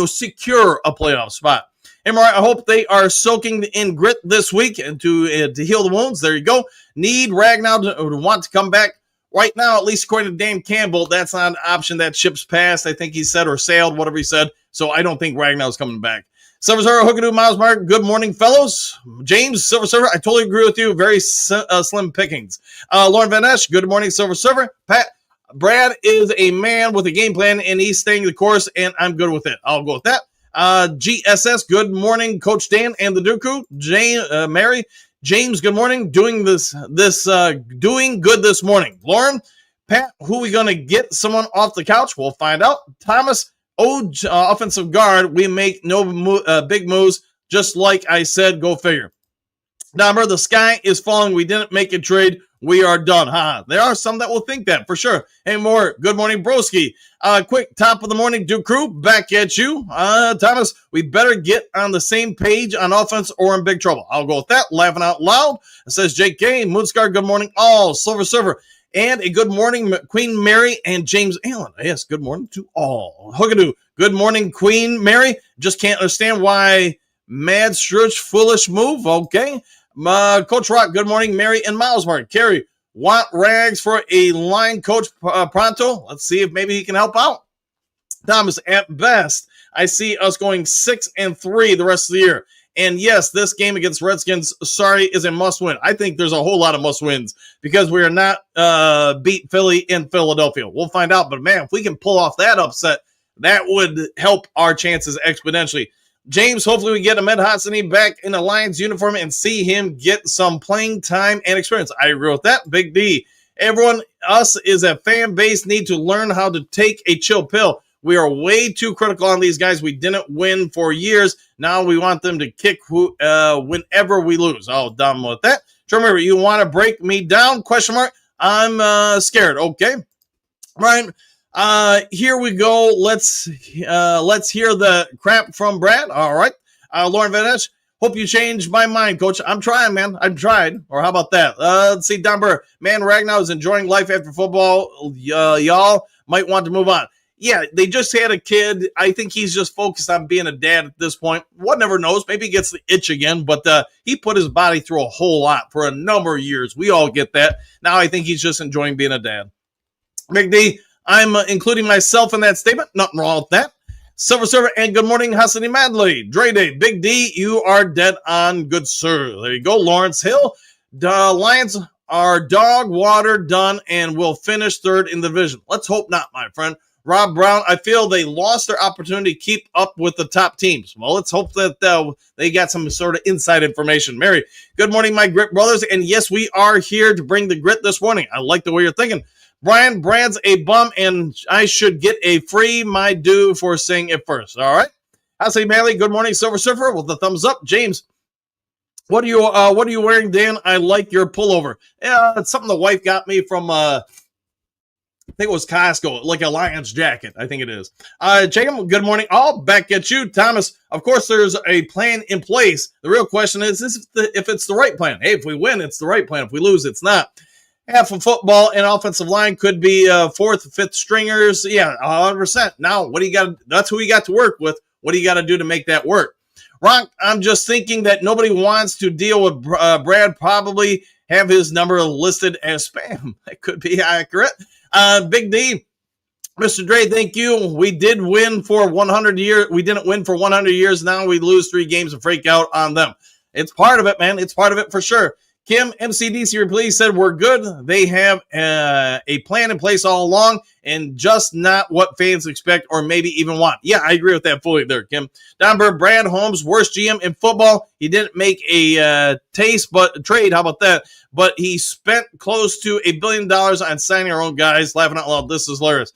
secure a playoff spot. Hey, Mariah, I hope they are soaking in grit this week and to heal the wounds. There you go. Need Ragnar to want to come back. Right now, at least according to Dan Campbell, that's not an option. That ship's passed, I think he said, or sailed, whatever he said. So I don't think Ragnar's coming back. Silver Server, Hookadoo, Miles Mark, good morning, fellows. James, Silver Server, I totally agree with you. Very slim pickings. Lauren Van Esch, good morning, Silver Server. Pat, Brad is a man with a game plan, and he's staying the course, and I'm good with it. I'll go with that. GSS, good morning, Coach Dan and the Dooku. Mary, James, good morning. Doing good this morning. Lauren, Pat, who we going to get? Someone off the couch? We'll find out. Thomas, offensive guard, we make no big moves, just like I said, go figure. Number, the sky is falling. We didn't make a trade. We are done. There are some that will think that for sure. Hey, more. Good morning, broski. Quick top of the morning, Duke Crew. Back at you. Thomas, we better get on the same page on offense or in big trouble. I'll go with that. Laughing out loud. It says JK. Moonscar, good morning. All Silver Server. And a good morning, Queen Mary and James Allen. Yes, good morning to all. Hookadoo, good morning, Queen Mary. Just can't understand why Mad Struch foolish move. Okay. Coach Rock, good morning, Mary and Miles Mark. Carrie, want Rags for a line coach pronto? Let's see if maybe he can help out. Thomas, at best, I see us going 6-3 the rest of the year. And yes, this game against Redskins, is a must-win. I think there's a whole lot of must-wins because we are not beat Philly in Philadelphia. We'll find out. But, man, if we can pull off that upset, that would help our chances exponentially. James, hopefully we get Ahmed Hassani back in a Lions uniform and see him get some playing time and experience. I agree with that. Big D. Everyone, us as a fan base, need to learn how to take a chill pill. We are way too critical on these guys. We didn't win for years. Now we want them to kick whenever we lose. Oh, done with that. Remember, you want to break me down? Question mark. I'm scared. Okay. Right. Here we go. Let's hear the crap from Brad. All right. Lauren Van Esch, hope you changed my mind, Coach. I'm trying, man. I've tried. Or how about that? Let's see. Don Burr. Man, Ragnar is enjoying life after football. Y'all might want to move on. Yeah, they just had a kid. I think he's just focused on being a dad at this point. One never knows. Maybe he gets the itch again, but he put his body through a whole lot for a number of years. We all get that. Now I think he's just enjoying being a dad. Big D, I'm including myself in that statement. Nothing wrong with that. Silver Server, and good morning, Hassani Madley. Dre Day, Big D, you are dead on, good sir. There you go, Lawrence Hill. The Lions are dog water done and will finish third in the division. Let's hope not, my friend. Rob Brown, I feel they lost their opportunity to keep up with the top teams. Well, let's hope that they got some sort of inside information. Mary, good morning, my grit brothers. And yes, we are here to bring the grit this morning. I like the way you're thinking. Brian, Brad's a bum, and I should get a free my due for saying it first. All right. I say, Manley, good morning, Silver Surfer, with the thumbs up. James, what are you wearing, Dan? I like your pullover. Yeah, it's something the wife got me from I think it was Costco, like a Lions jacket. I think it is. Jacob, good morning. All back at you. Thomas, of course, there's a plan in place. The real question is if it's the right plan. Hey, if we win, it's the right plan. If we lose, it's not. Half of football and offensive line could be fourth, fifth stringers. Yeah, 100%. Now, what do you got? That's who you got to work with. What do you got to do to make that work? Ron, I'm just thinking that nobody wants to deal with Brad. Probably have his number listed as spam. That could be accurate. Big D, Mr. Dre, thank you. We did win for 100 years. We didn't win for 100 years. Now we lose 3 games and freak out on them. It's part of it, man. It's part of it for sure. Kim, MCDC, please said we're good. They have a plan in place all along and just not what fans expect or maybe even want. Yeah, I agree with that fully there, Kim. Donberg, Brad Holmes, worst GM in football. He didn't make a trade. How about that? But he spent close to $1 billion on signing our own guys. Laughing out loud. This is hilarious.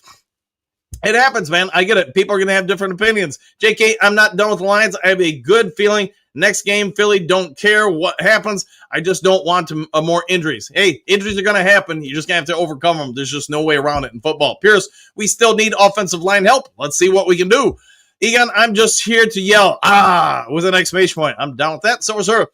It happens, man. I get it. People are going to have different opinions. JK, I'm not done with the Lions. I have a good feeling. Next game, Philly, don't care what happens. I just don't want more injuries. Hey, injuries are going to happen. You're just going to have to overcome them. There's just no way around it in football. Pierce, we still need offensive line help. Let's see what we can do. Egon, I'm just here to yell, with an exclamation point. I'm down with that. So was her.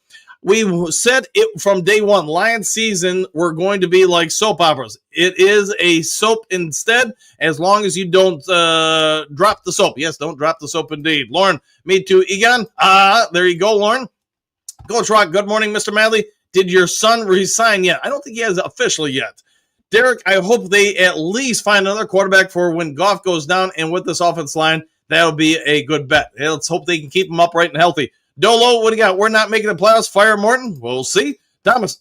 We said it from day one. Lions season, we're going to be like soap operas. It is a soap instead, as long as you don't drop the soap. Yes, don't drop the soap indeed. Lauren, me too. Egon, there you go, Lauren. Coach Rock, good morning, Mr. Madley. Did your son resign yet? I don't think he has officially yet. Derek, I hope they at least find another quarterback for when Goff goes down, and with this offense line, that'll be a good bet. Let's hope they can keep him upright and healthy. Dolo, what do you got? We're not making the playoffs. Fire Morton. We'll see. Thomas,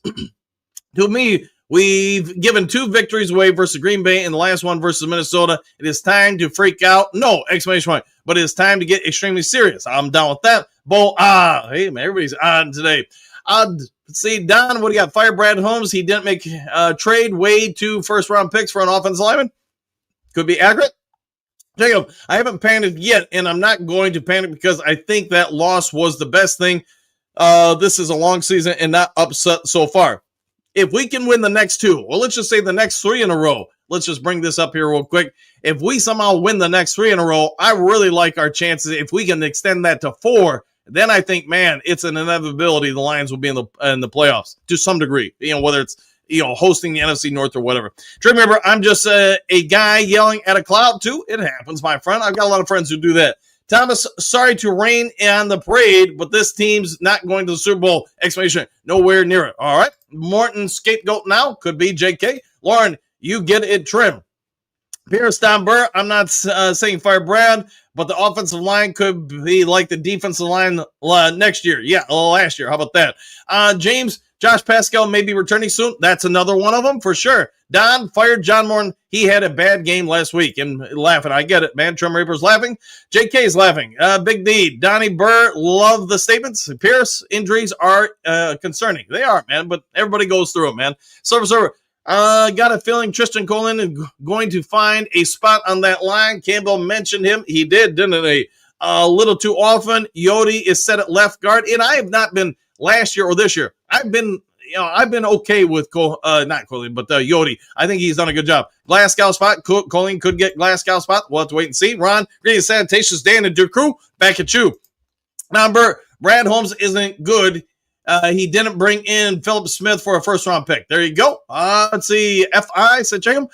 to me, we've given 2 victories away versus Green Bay and the last one versus Minnesota. It is time to freak out. No, exclamation point. But it is time to get extremely serious. I'm down with that. Bo, hey, man, everybody's on today. Let's see, Don, what do you got? Fire Brad Holmes. He didn't make a trade. Way 2 first-round picks for an offensive lineman. Could be accurate. Jacob, I haven't panicked yet, and I'm not going to panic because I think that loss was the best thing. This is a long season and not upset so far. If we can win the next 2, well, let's just say the next 3 in a row. Let's just bring this up here real quick. If we somehow win the next 3 in a row, I really like our chances. If we can extend that to 4, then I think, man, it's an inevitability the Lions will be in the playoffs to some degree. Whether it's hosting the NFC North or whatever. Remember, I'm just a guy yelling at a cloud, too. It happens, my friend. I've got a lot of friends who do that. Thomas, sorry to rain on the parade, but this team's not going to the Super Bowl. Exclamation, nowhere near it. All right. Morton, scapegoat now. Could be JK. Lauren, you get it trim. Pierce, Don Burr, I'm not saying fire Brad, but the offensive line could be like the defensive line next year. Yeah, last year. How about that? James, Josh Pascal may be returning soon. That's another one of them for sure. Don fired John Morton. He had a bad game last week and laughing. I get it, man. Trim Reaper's laughing. JK's laughing. Big D, Donnie Burr, love the statements. Pierce, injuries are concerning. They are, man, but everybody goes through it, man. Server. Got a feeling Tristan Colin is going to find a spot on that line. Campbell mentioned him. He did, didn't he? A little too often. Yodi is set at left guard, and I have not been last year or this year. I've been okay with not Colin, but Yodi. I think he's done a good job. Glasgow spot. Colin could get Glasgow spot. We'll have to wait and see. Ron, great sanitations. Dan and Duke Crew, back at you. Number, Brad Holmes isn't good. He didn't bring in Philip Smith for a first-round pick. There you go. Let's see. FI said check him.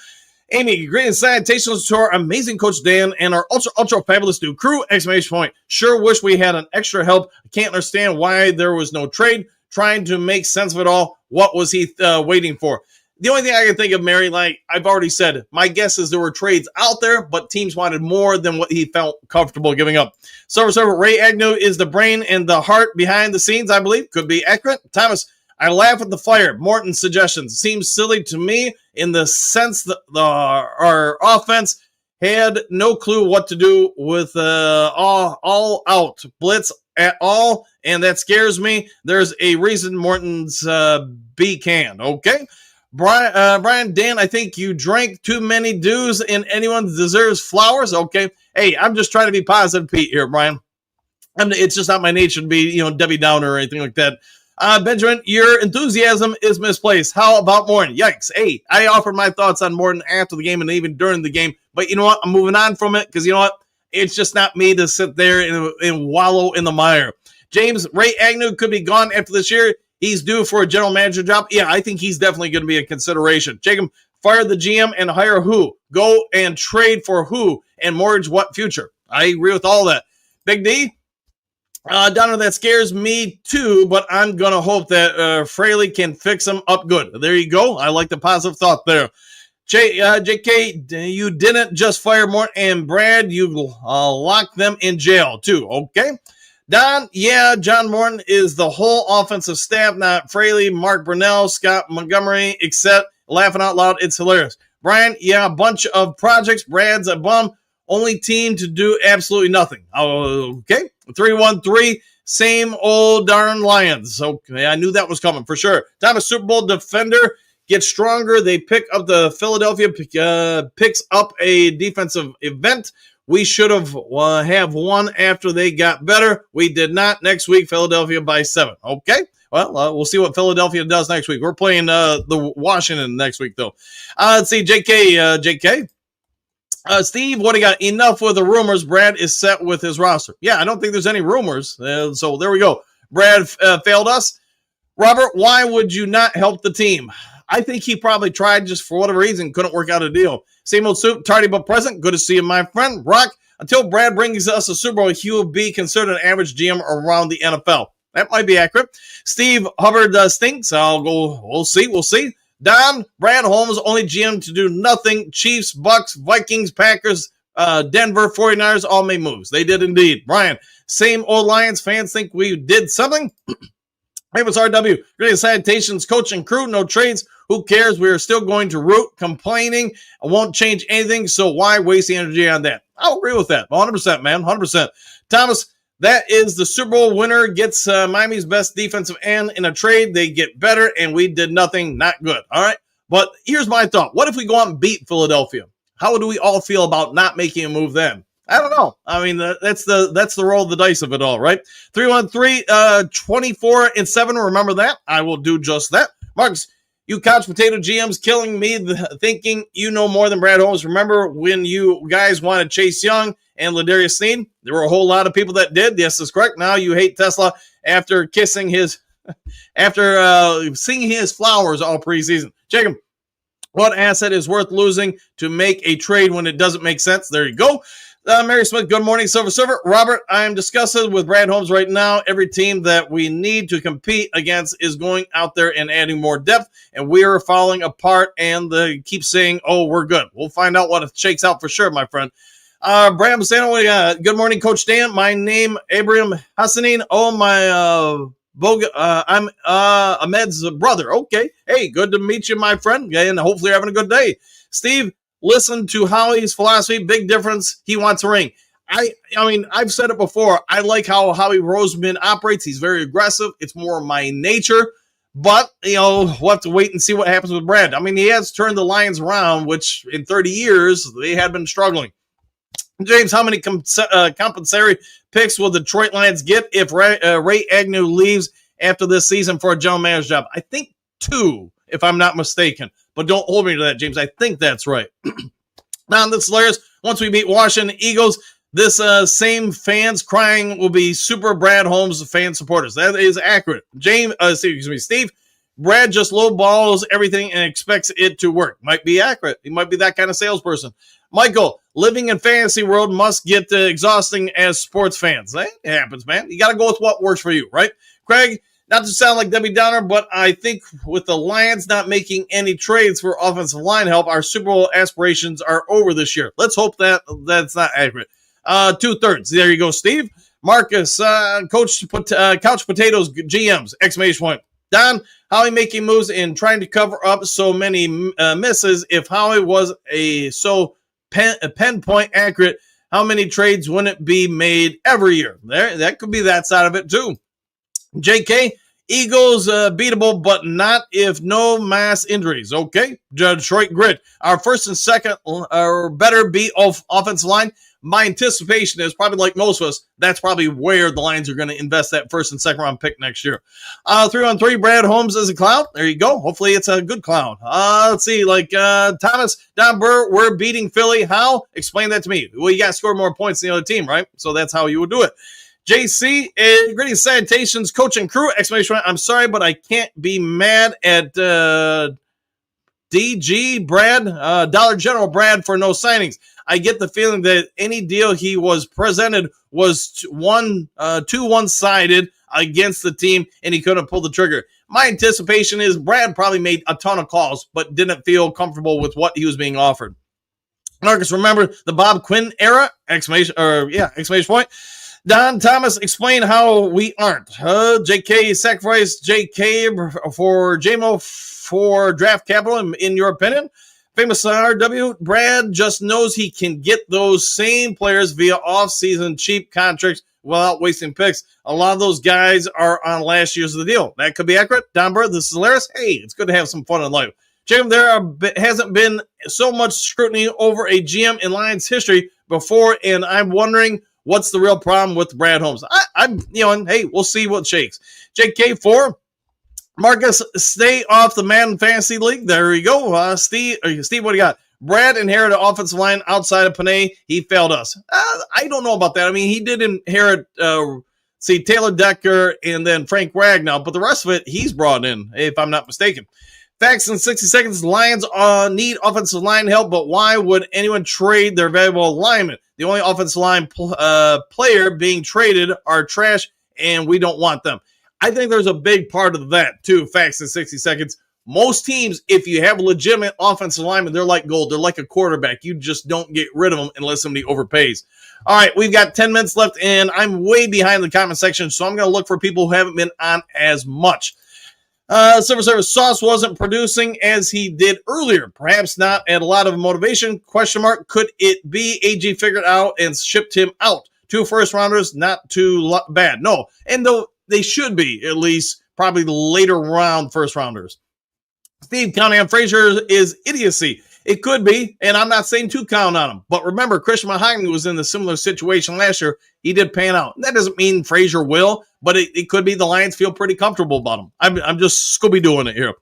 Amy, great salutations to our amazing coach Dan and our ultra fabulous new crew! Exclamation point. Sure wish we had an extra help. I can't understand why there was no trade. Trying to make sense of it all. What was he waiting for? The only thing I can think of, Mary, like I've already said, my guess is there were trades out there, but teams wanted more than what he felt comfortable giving up. Server, Ray Agnew is the brain and the heart behind the scenes, I believe. Could be accurate. Thomas, I laugh at the fire. Morton's suggestions seems silly to me in the sense that our offense had no clue what to do with all out blitz at all, and that scares me. There's a reason Morton's be canned. Okay. Brian, Dan, I think you drank too many dews and anyone deserves flowers. Okay. Hey, I'm just trying to be positive, Pete, here, Brian. It's just not my nature to be, Debbie Downer or anything like that. Benjamin, your enthusiasm is misplaced. How about Morton? Yikes. Hey, I offered my thoughts on Morton after the game and even during the game. But you know what? I'm moving on from it because you know what? It's just not me to sit there and wallow in the mire. James, Ray Agnew could be gone after this year. He's due for a general manager job. Yeah, I think he's definitely going to be a consideration. Jacob, fire the GM and hire who? Go and trade for who and mortgage what future? I agree with all that. Big D, Donna, that scares me too, but I'm going to hope that Fraley can fix him up good. There you go. I like the positive thought there. JK, you didn't just fire Morton and Brad. You locked them in jail too. Okay. Don, yeah, John Morton is the whole offensive staff, not Fraley, Mark Brunell, Scott Montgomery, except laughing out loud. It's hilarious. Brian, yeah, a bunch of projects. Brad's a bum. Only team to do absolutely nothing. Okay. 313, same old darn Lions. Okay, I knew that was coming for sure. Thomas, Super Bowl defender, gets stronger. They pick up the Philadelphia, picks up a defensive event. We should have won after they got better. We did not. Next week, Philadelphia by 7. Okay. Well, we'll see what Philadelphia does next week. We're playing the Washington next week, though. Let's see, JK. Steve, what do you got? Enough with the rumors. Brad is set with his roster. Yeah, I don't think there's any rumors. So there we go. Brad failed us. Robert, why would you not help the team? I think he probably tried just for whatever reason. Couldn't work out a deal. Same old soup, tardy but present. Good to see you, my friend. Rock, until Brad brings us a Super Bowl, he will be considered an average GM around the NFL. That might be accurate. Steve Hubbard stinks. I'll go. We'll see. We'll see. Don, Brad Holmes, only GM to do nothing. Chiefs, Bucks, Vikings, Packers, Denver, 49ers all made moves. They did indeed. Brian, same old Lions fans think we did something. Famous RW, great salutations, coach and crew, no trades. Who cares? We are still going to root. Complaining won't change anything, so why waste the energy on that? I'll agree with that. 100%, man. 100%. Thomas, that is the Super Bowl winner gets Miami's best defensive end in a trade. They get better, and we did nothing. Not good. All right? But here's my thought. What if we go out and beat Philadelphia? How do we all feel about not making a move then? I don't know. I mean, that's the roll of the dice of it all, right? 313, 24-7. Remember that. I will do just that. Marcus, you couch potato GMs killing me thinking you know more than Brad Holmes. Remember when you guys wanted Chase Young and Ladarius Sneed? There were a whole lot of people that did. Yes, that's correct. Now you hate Tesla after kissing his, after singing his flowers all preseason. Jacob, what asset is worth losing to make a trade when it doesn't make sense? There you go. Mary Smith, good morning, Silver Server. Robert, I am discussing with Brad Holmes right now. Every team that we need to compete against is going out there and adding more depth, and we are falling apart, and they keep saying, oh, we're good. We'll find out what it shakes out for sure, my friend. Brad Messano, good morning, Coach Dan. My name, Abraham Hassanin. Oh, I'm Ahmed's brother. Okay. Hey, good to meet you, my friend, and hopefully you're having a good day. Steve, listen to Howie's philosophy. Big difference. He wants a ring. I mean, I've said it before. I like how Howie Roseman operates. He's very aggressive. It's more my nature. But, we'll have to wait and see what happens with Brad. I mean, he has turned the Lions around, which in 30 years, they had been struggling. James, how many compensatory picks will the Detroit Lions get if Ray Agnew leaves after this season for a general manager job? I think 2, if I'm not mistaken. But don't hold me to that, James. I think that's right. Now, this is hilarious. Once we beat Washington Eagles, this same fans crying will be super Brad Holmes fan supporters. That is accurate. Steve, Brad just lowballs everything and expects it to work. Might be accurate. He might be that kind of salesperson. Michael, living in fantasy world must get exhausting as sports fans. It happens, man. You got to go with what works for you, right? Craig, not to sound like Debbie Downer, but I think with the Lions not making any trades for offensive line help, our Super Bowl aspirations are over this year. Let's hope that that's not accurate. 2/3. There you go, Steve. Marcus, couch potatoes, GMs, exclamation point. Don, Howie making moves and trying to cover up so many misses. If Howie was so pinpoint accurate, how many trades wouldn't be made every year? That could be that side of it too. JK, Eagles beatable, but not if no mass injuries. Okay. Detroit Grid. Our first and second or better be offensive line. My anticipation is probably like most of us, that's probably where the Lions are going to invest that first and second round pick next year. 3-on-3, Brad Holmes as a clown. There you go. Hopefully it's a good clown. Let's see, Thomas, Don Burr, we're beating Philly. How? Explain that to me. Well, you got to score more points than the other team, right? So that's how you would do it. JC, gritty salutations, coach and crew, exclamation point. I'm sorry, but I can't be mad at DG Brad, Dollar General Brad for no signings. I get the feeling that any deal he was presented was too one-sided against the team, and he couldn't pull the trigger. My anticipation is Brad probably made a ton of calls, but didn't feel comfortable with what he was being offered. Marcus, remember the Bob Quinn era? Exclamation point. Don Thomas, explain how we aren't. JK sacrifice JK for JMO for draft capital, in your opinion? Famous RW, Brad just knows he can get those same players via off-season cheap contracts without wasting picks. A lot of those guys are on last year's of the deal. That could be accurate. Don Bird, this is hilarious. Hey, it's good to have some fun in life. Jim, hasn't been so much scrutiny over a GM in Lions history before, and I'm wondering what's the real problem with Brad Holmes. And hey, we'll see what shakes. JK4, Marcus, stay off the Madden Fantasy League. There you go. Steve, what do you got? Brad inherited offensive line outside of Panay. He failed us. I don't know about that. I mean, he did inherit, Taylor Decker and then Frank Ragnow, but the rest of it, he's brought in, if I'm not mistaken. Facts in 60 seconds. Lions need offensive line help, but why would anyone trade their valuable lineman? The only offensive line player being traded are trash, and we don't want them. I think there's a big part of that, too. Facts in 60 seconds. Most teams, if you have a legitimate offensive lineman, they're like gold. They're like a quarterback. You just don't get rid of them unless somebody overpays. All right, we've got 10 minutes left, and I'm way behind the comment section, so I'm going to look for people who haven't been on as much. Silver Service Sauce wasn't producing as he did earlier. Perhaps not at a lot of motivation. Question mark. Could it be AG figured out and shipped him out? 2 first-rounders, not too bad. No, and though they should be, at least, probably the later round first-rounders. Steve, counting on Frazier is idiocy. It could be, and I'm not saying to count on him. But remember, Christian Mahogany was in a similar situation last year. He did pan out. That doesn't mean Frazier will, but it could be the Lions feel pretty comfortable about him. I'm just Scooby-Dooing it here.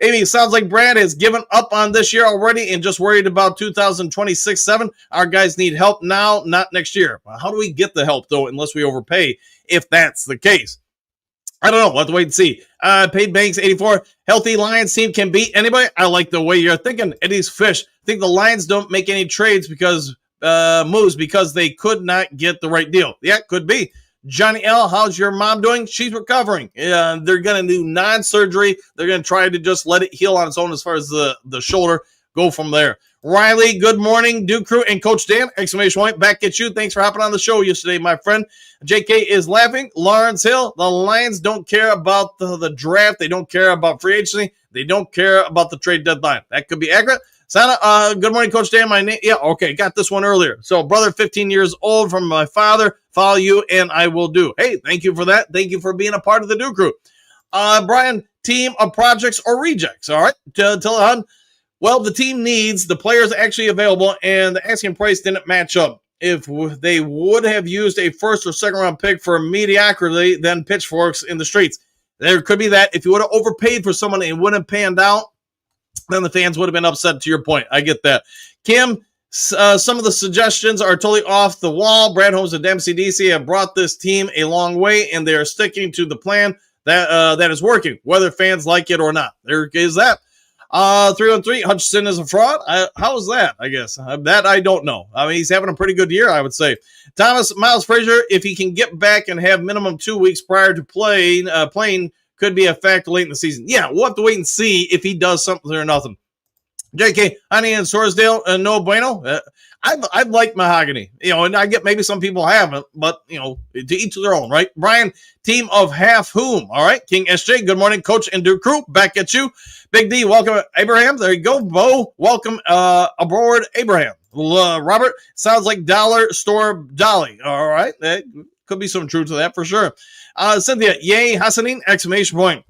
Amy, sounds like Brad has given up on this year already and just worried about 2026-7. Our guys need help now, not next year. Well, how do we get the help, though, unless we overpay, if that's the case? I don't know. We'll have to wait and see. Paid Banks 84. Healthy Lions team can beat anybody. I like the way you're thinking. Eddie's Fish. I think the Lions don't make any trades because moves because they could not get the right deal. Yeah, could be. Johnny L, how's your mom doing? She's recovering. They're going to do non-surgery. They're going to try to just let it heal on its own as far as the shoulder. Go from there. Riley, good morning, Duke Crew and Coach Dan, exclamation point, back at you. Thanks for hopping on the show yesterday, my friend. JK is laughing. Lawrence Hill, the Lions don't care about the draft. They don't care about free agency. They don't care about the trade deadline. That could be accurate. Santa, good morning, Coach Dan. My name, yeah, okay, got this one earlier. So, brother, 15 years old from my father. Follow you, and I will do. Hey, thank you for that. Thank you for being a part of the Duke Crew. Brian, team of projects or rejects, all right? Tell it, well, the team needs the players actually available, and the asking price didn't match up. If they would have used a first or second round pick for mediocrity, then pitchforks in the streets. There could be that. If you would have overpaid for someone and it wouldn't have panned out, then the fans would have been upset to your point. I get that. Kim, some of the suggestions are totally off the wall. Brad Holmes and Dempsey DC have brought this team a long way, and they are sticking to the plan that is working, whether fans like it or not. There is that. 313, Hutchinson is a fraud. How is that? I guess that I don't know. I mean, he's having a pretty good year, I would say. Thomas Miles Frazier, if he can get back and have minimum 2 weeks prior to playing, could be a factor late in the season. Yeah, we'll have to wait and see if he does something or nothing. JK, Honey and Sorsdale, no bueno. I've liked Mahogany, and I get maybe some people haven't, but, to each their own, right? Brian, team of half whom, all right? King SJ, good morning, Coach and Duke Crew, back at you. Big D, welcome, Abraham. There you go. Bo, welcome aboard, Abraham. Robert, sounds like dollar store Dolly, all right? That could be some truth to that for sure. Cynthia, yay, Hassanin, exclamation point.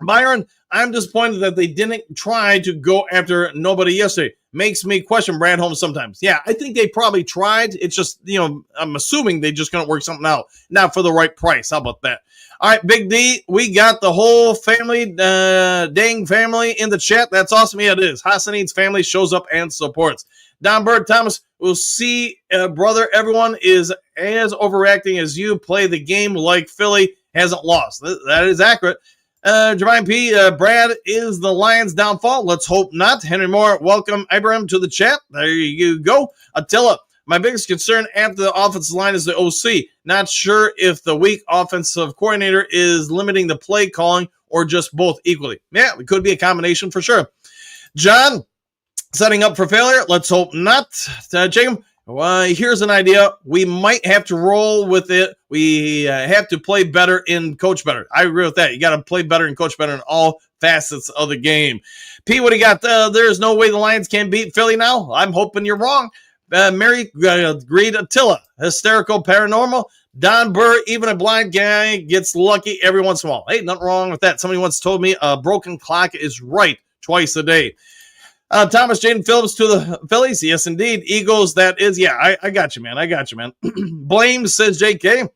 Byron, I'm disappointed that they didn't try to go after nobody yesterday. Makes me question Brad Holmes sometimes. Yeah, I think they probably tried. It's just, I'm assuming they just couldn't work something out. Not for the right price. How about that? All right, Big D, we got the whole family, dang family in the chat. That's awesome. Yeah, it is. Hassanin's family shows up and supports. Don Bird, Thomas, we'll see, brother. Everyone is as overreacting as you. Play the game like Philly hasn't lost. That is accurate. Jermaine P. Brad is the Lions' downfall. Let's hope not. Henry Moore, welcome Abraham to the chat. There you go. Attila, my biggest concern after the offensive line is the OC. Not sure if the weak offensive coordinator is limiting the play calling or just both equally. Yeah, it could be a combination for sure. John, setting up for failure. Let's hope not. Jacob, here's an idea. We might have to roll with it. We have to play better and coach better. I agree with that. You got to play better and coach better in all facets of the game. P, what do you got? There's no way the Lions can beat Philly now. I'm hoping you're wrong. Mary agreed. Attila, hysterical paranormal. Don Burr, even a blind guy gets lucky every once in a while. Hey, nothing wrong with that. Somebody once told me a broken clock is right twice a day. Thomas Jaden Phillips to the Phillies. Yes, indeed. Eagles, that is. Yeah, I got you, man. Blame, says JK.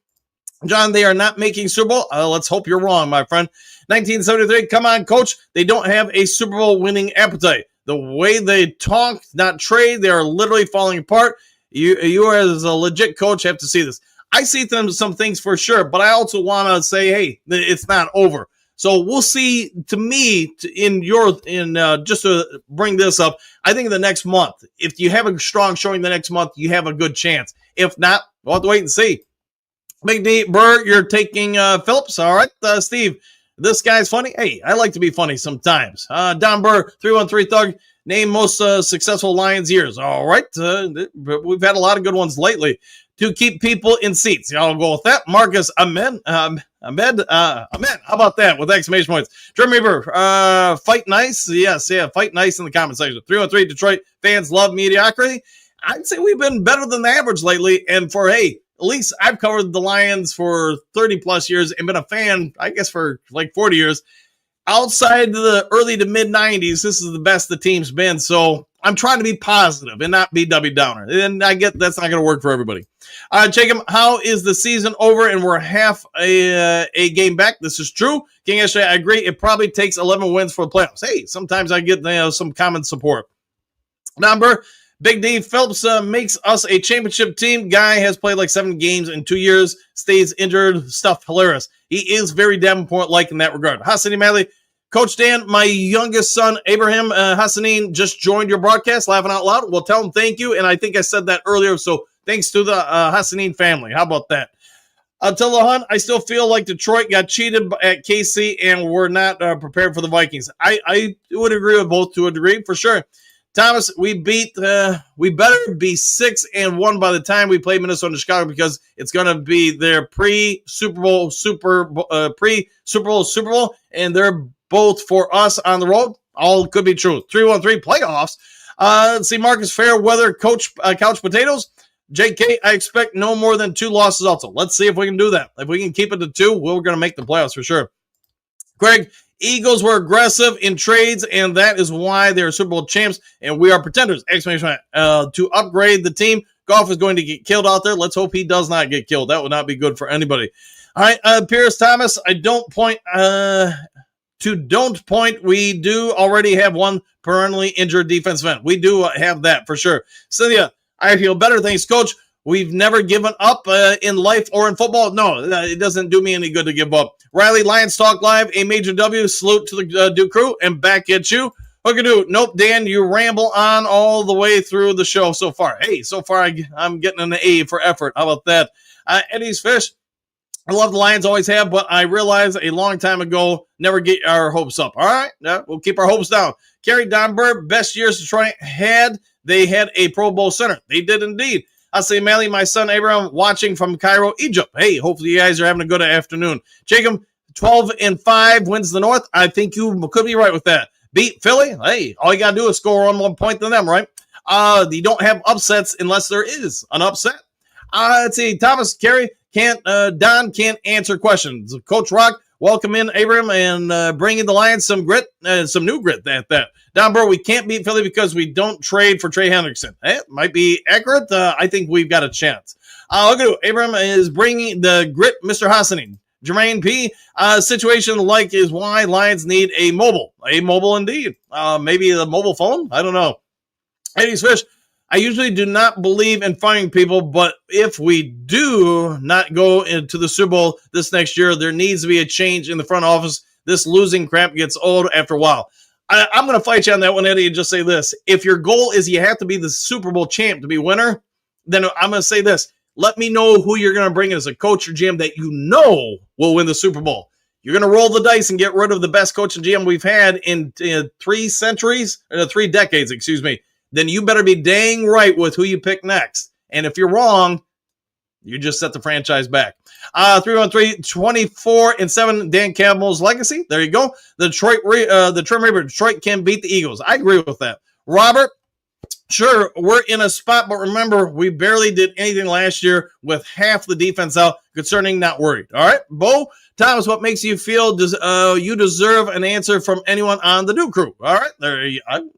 John, they are not making Super Bowl. Let's hope you're wrong, my friend. 1973, come on, Coach. They don't have a Super Bowl winning appetite. The way they talk, not trade, they are literally falling apart. You as a legit coach have to see this. I see some things for sure, but I also want to say, hey, it's not over. So we'll see. To me, just to bring this up, I think in the next month, if you have a strong showing the next month, you have a good chance. If not, we'll have to wait and see. Big D, Burr, you're taking Phillips. All right, Steve, this guy's funny. Hey, I like to be funny sometimes. Don Burr, 313 Thug, name most successful Lions years. All right, we've had a lot of good ones lately. To keep people in seats. Y'all go with that. Marcus, amen. Amen. How about that with exclamation points? Trim Reaper, fight nice. Yes, yeah, fight nice in the comment section. 313 Detroit fans love mediocrity. I'd say we've been better than the average lately. And for, hey, at least I've covered the Lions for 30 plus years and been a fan, I guess, for like 40 years. Outside the early to mid 90s, this is the best the team's been. So I'm trying to be positive and not be Debbie Downer. And I get that's not going to work for everybody. Jacob, how is the season over and we're half a game back? This is true. King yesterday, I agree. It probably takes 11 wins for the playoffs. Hey, sometimes I get some common support. Number, Big D Phelps makes us a championship team. Guy has played like 7 games in 2 years, stays injured, stuff hilarious. He is very Davenport-like in that regard. Hassani Madley, Coach Dan, my youngest son, Abraham Hassanin, just joined your broadcast, laughing out loud. Well, tell him thank you, and I think I said that earlier, so thanks to the Hassanin family. How about that? Attila Hunt, I still feel like Detroit got cheated at KC and we're not prepared for the Vikings. I would agree with both to a degree, for sure. Thomas, we better be 6-1 by the time we play Minnesota and Chicago because it's going to be their pre-Super Bowl, Super Bowl, and they're both for us on the road. All could be true. 3-1-3 playoffs. Let's see, Marcus Fairweather, Couch Potatoes. JK, I expect no more than 2 losses also. Let's see if we can do that. If we can keep it to 2, we're going to make the playoffs for sure. Greg, Eagles were aggressive in trades, and that is why they're Super Bowl champs, and we are pretenders. Exclamation point. To upgrade the team, Goff is going to get killed out there. Let's hope he does not get killed. That would not be good for anybody. All right, Pierce Thomas, don't point. We do already have one perennially injured defensive end. We do have that for sure. Cynthia, I feel better. Thanks, Coach. We've never given up in life or in football. No, it doesn't do me any good to give up. Riley, Lions Talk Live, a major W. Salute to the Duke crew, and back at you. Hookadoo. Nope, Dan, you ramble on all the way through the show so far. Hey, so far I'm getting an A for effort. How about that? Eddie's Fish. I love the Lions, always have, but I realized a long time ago, never get our hopes up. All right, we'll keep our hopes down. Kerry Donberg, best years Detroit had. They had a Pro Bowl center. They did indeed. I say, Mally, my son Abraham, watching from Cairo, Egypt. Hey, hopefully you guys are having a good afternoon. Jacob, 12-5 wins the North. I think you could be right with that. Beat Philly. Hey, all you got to do is score on 1 point than them, right? You don't have upsets unless there is an upset. Let's see. Thomas, Kerry, Don can't answer questions. Coach Rock, welcome in, Abraham, and bring in the Lions some grit, some new grit at that. Don Burr, we can't beat Philly because we don't trade for Trey Hendrickson. It might be accurate. I think we've got a chance. Look at Abraham is bringing the grit, Mr. Hassanin. Jermaine P. Situation like is why Lions need a mobile. A mobile indeed. Maybe a mobile phone? I don't know. 80s Fish. I usually do not believe in firing people, but if we do not go into the Super Bowl this next year, there needs to be a change in the front office. This losing crap gets old after a while. I'm going to fight you on that one, Eddie, and just say this. If your goal is you have to be the Super Bowl champ to be winner, then I'm going to say this. Let me know who you're going to bring in as a coach or GM that you know will win the Super Bowl. You're going to roll the dice and get rid of the best coach and GM we've had in 3 decades, excuse me. Then you better be dang right with who you pick next. And if you're wrong, you just set the franchise back. 313, 24-7, Dan Campbell's legacy. There you go. The Trim Reaper, Detroit can beat the Eagles. I agree with that. Robert, sure, we're in a spot, but remember, we barely did anything last year with half the defense out. Concerning, not worried. All right, Bo, Thomas, what makes you feel you deserve an answer from anyone on the new crew? All right,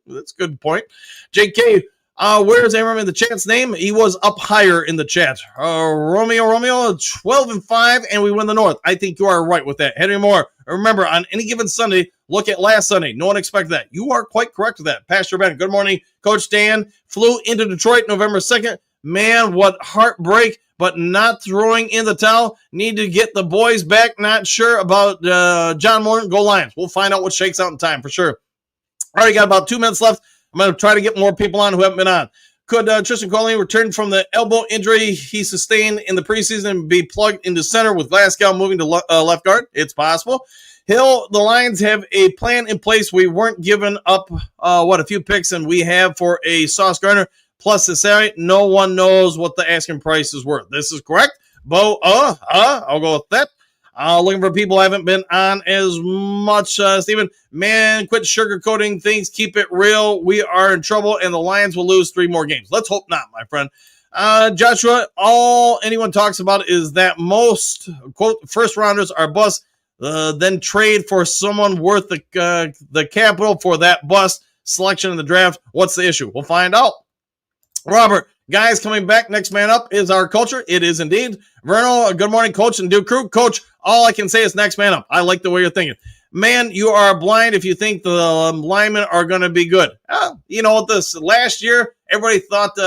that's a good point. JK, Where's Aaron in the chat's name? He was up higher in the chat. Romeo, 12-5, and we win the North. I think you are right with that. Henry Moore, remember, on any given Sunday, look at last Sunday. No one expected that. You are quite correct with that. Pastor Ben, good morning. Coach Dan flew into Detroit November 2nd. Man, what heartbreak, but not throwing in the towel. Need to get the boys back. Not sure about John Morton. Go Lions. We'll find out what shakes out in time for sure. All right, got about 2 minutes left. I'm going to try to get more people on who haven't been on. Could Tristan Colleen return from the elbow injury he sustained in the preseason and be plugged into center with Glasgow moving to left guard? It's possible. Hill, the Lions have a plan in place. We weren't giving up, a few picks, and we have for a Sauce Gardner plus the salary. No one knows what the asking price is worth. This is correct. Bo, I'll go with that. Looking for people who haven't been on as much. Steven, man, quit sugarcoating things. Keep it real. We are in trouble, and the Lions will lose 3 more games. Let's hope not, my friend. Joshua, all anyone talks about is that most, quote, first rounders are bust, then trade for someone worth the capital for that bust selection in the draft. What's the issue? We'll find out. Robert, guys coming back, next man up is our culture. It is indeed. Vernal, good morning, coach and Duke crew. Coach, all I can say is next man up. I like the way you're thinking. Man, you are blind if you think the linemen are going to be good. You know what, this last year, everybody thought,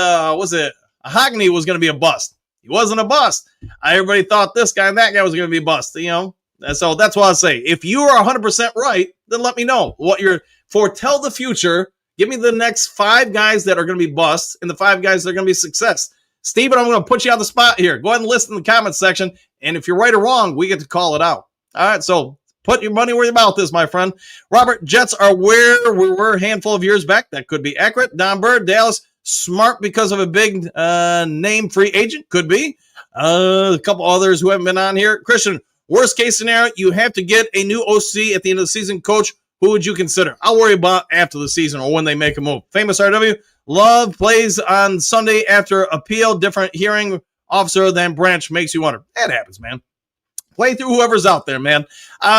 Hagney was going to be a bust. He wasn't a bust. Everybody thought this guy and that guy was going to be a bust, And so that's what I'll say. If you are 100% right, then let me know what you're foretell the future. Give me the next 5 guys that are going to be busts and the 5 guys that are going to be success. Steven, I'm going to put you on the spot here. Go ahead and list in the comments section. And if you're right or wrong, we get to call it out. All right, so put your money where your mouth is, my friend. Robert, Jets are where we were a handful of years back. That could be accurate. Don Bird, Dallas, smart because of a big name free agent. Could be. A couple others who haven't been on here. Christian, worst case scenario, you have to get a new OC at the end of the season. Coach, who would you consider? I'll worry about after the season or when they make a move. Famous RW, Love plays on Sunday after appeal. Different hearing officer than Branch makes you wonder. That happens, man. Play through whoever's out there, man.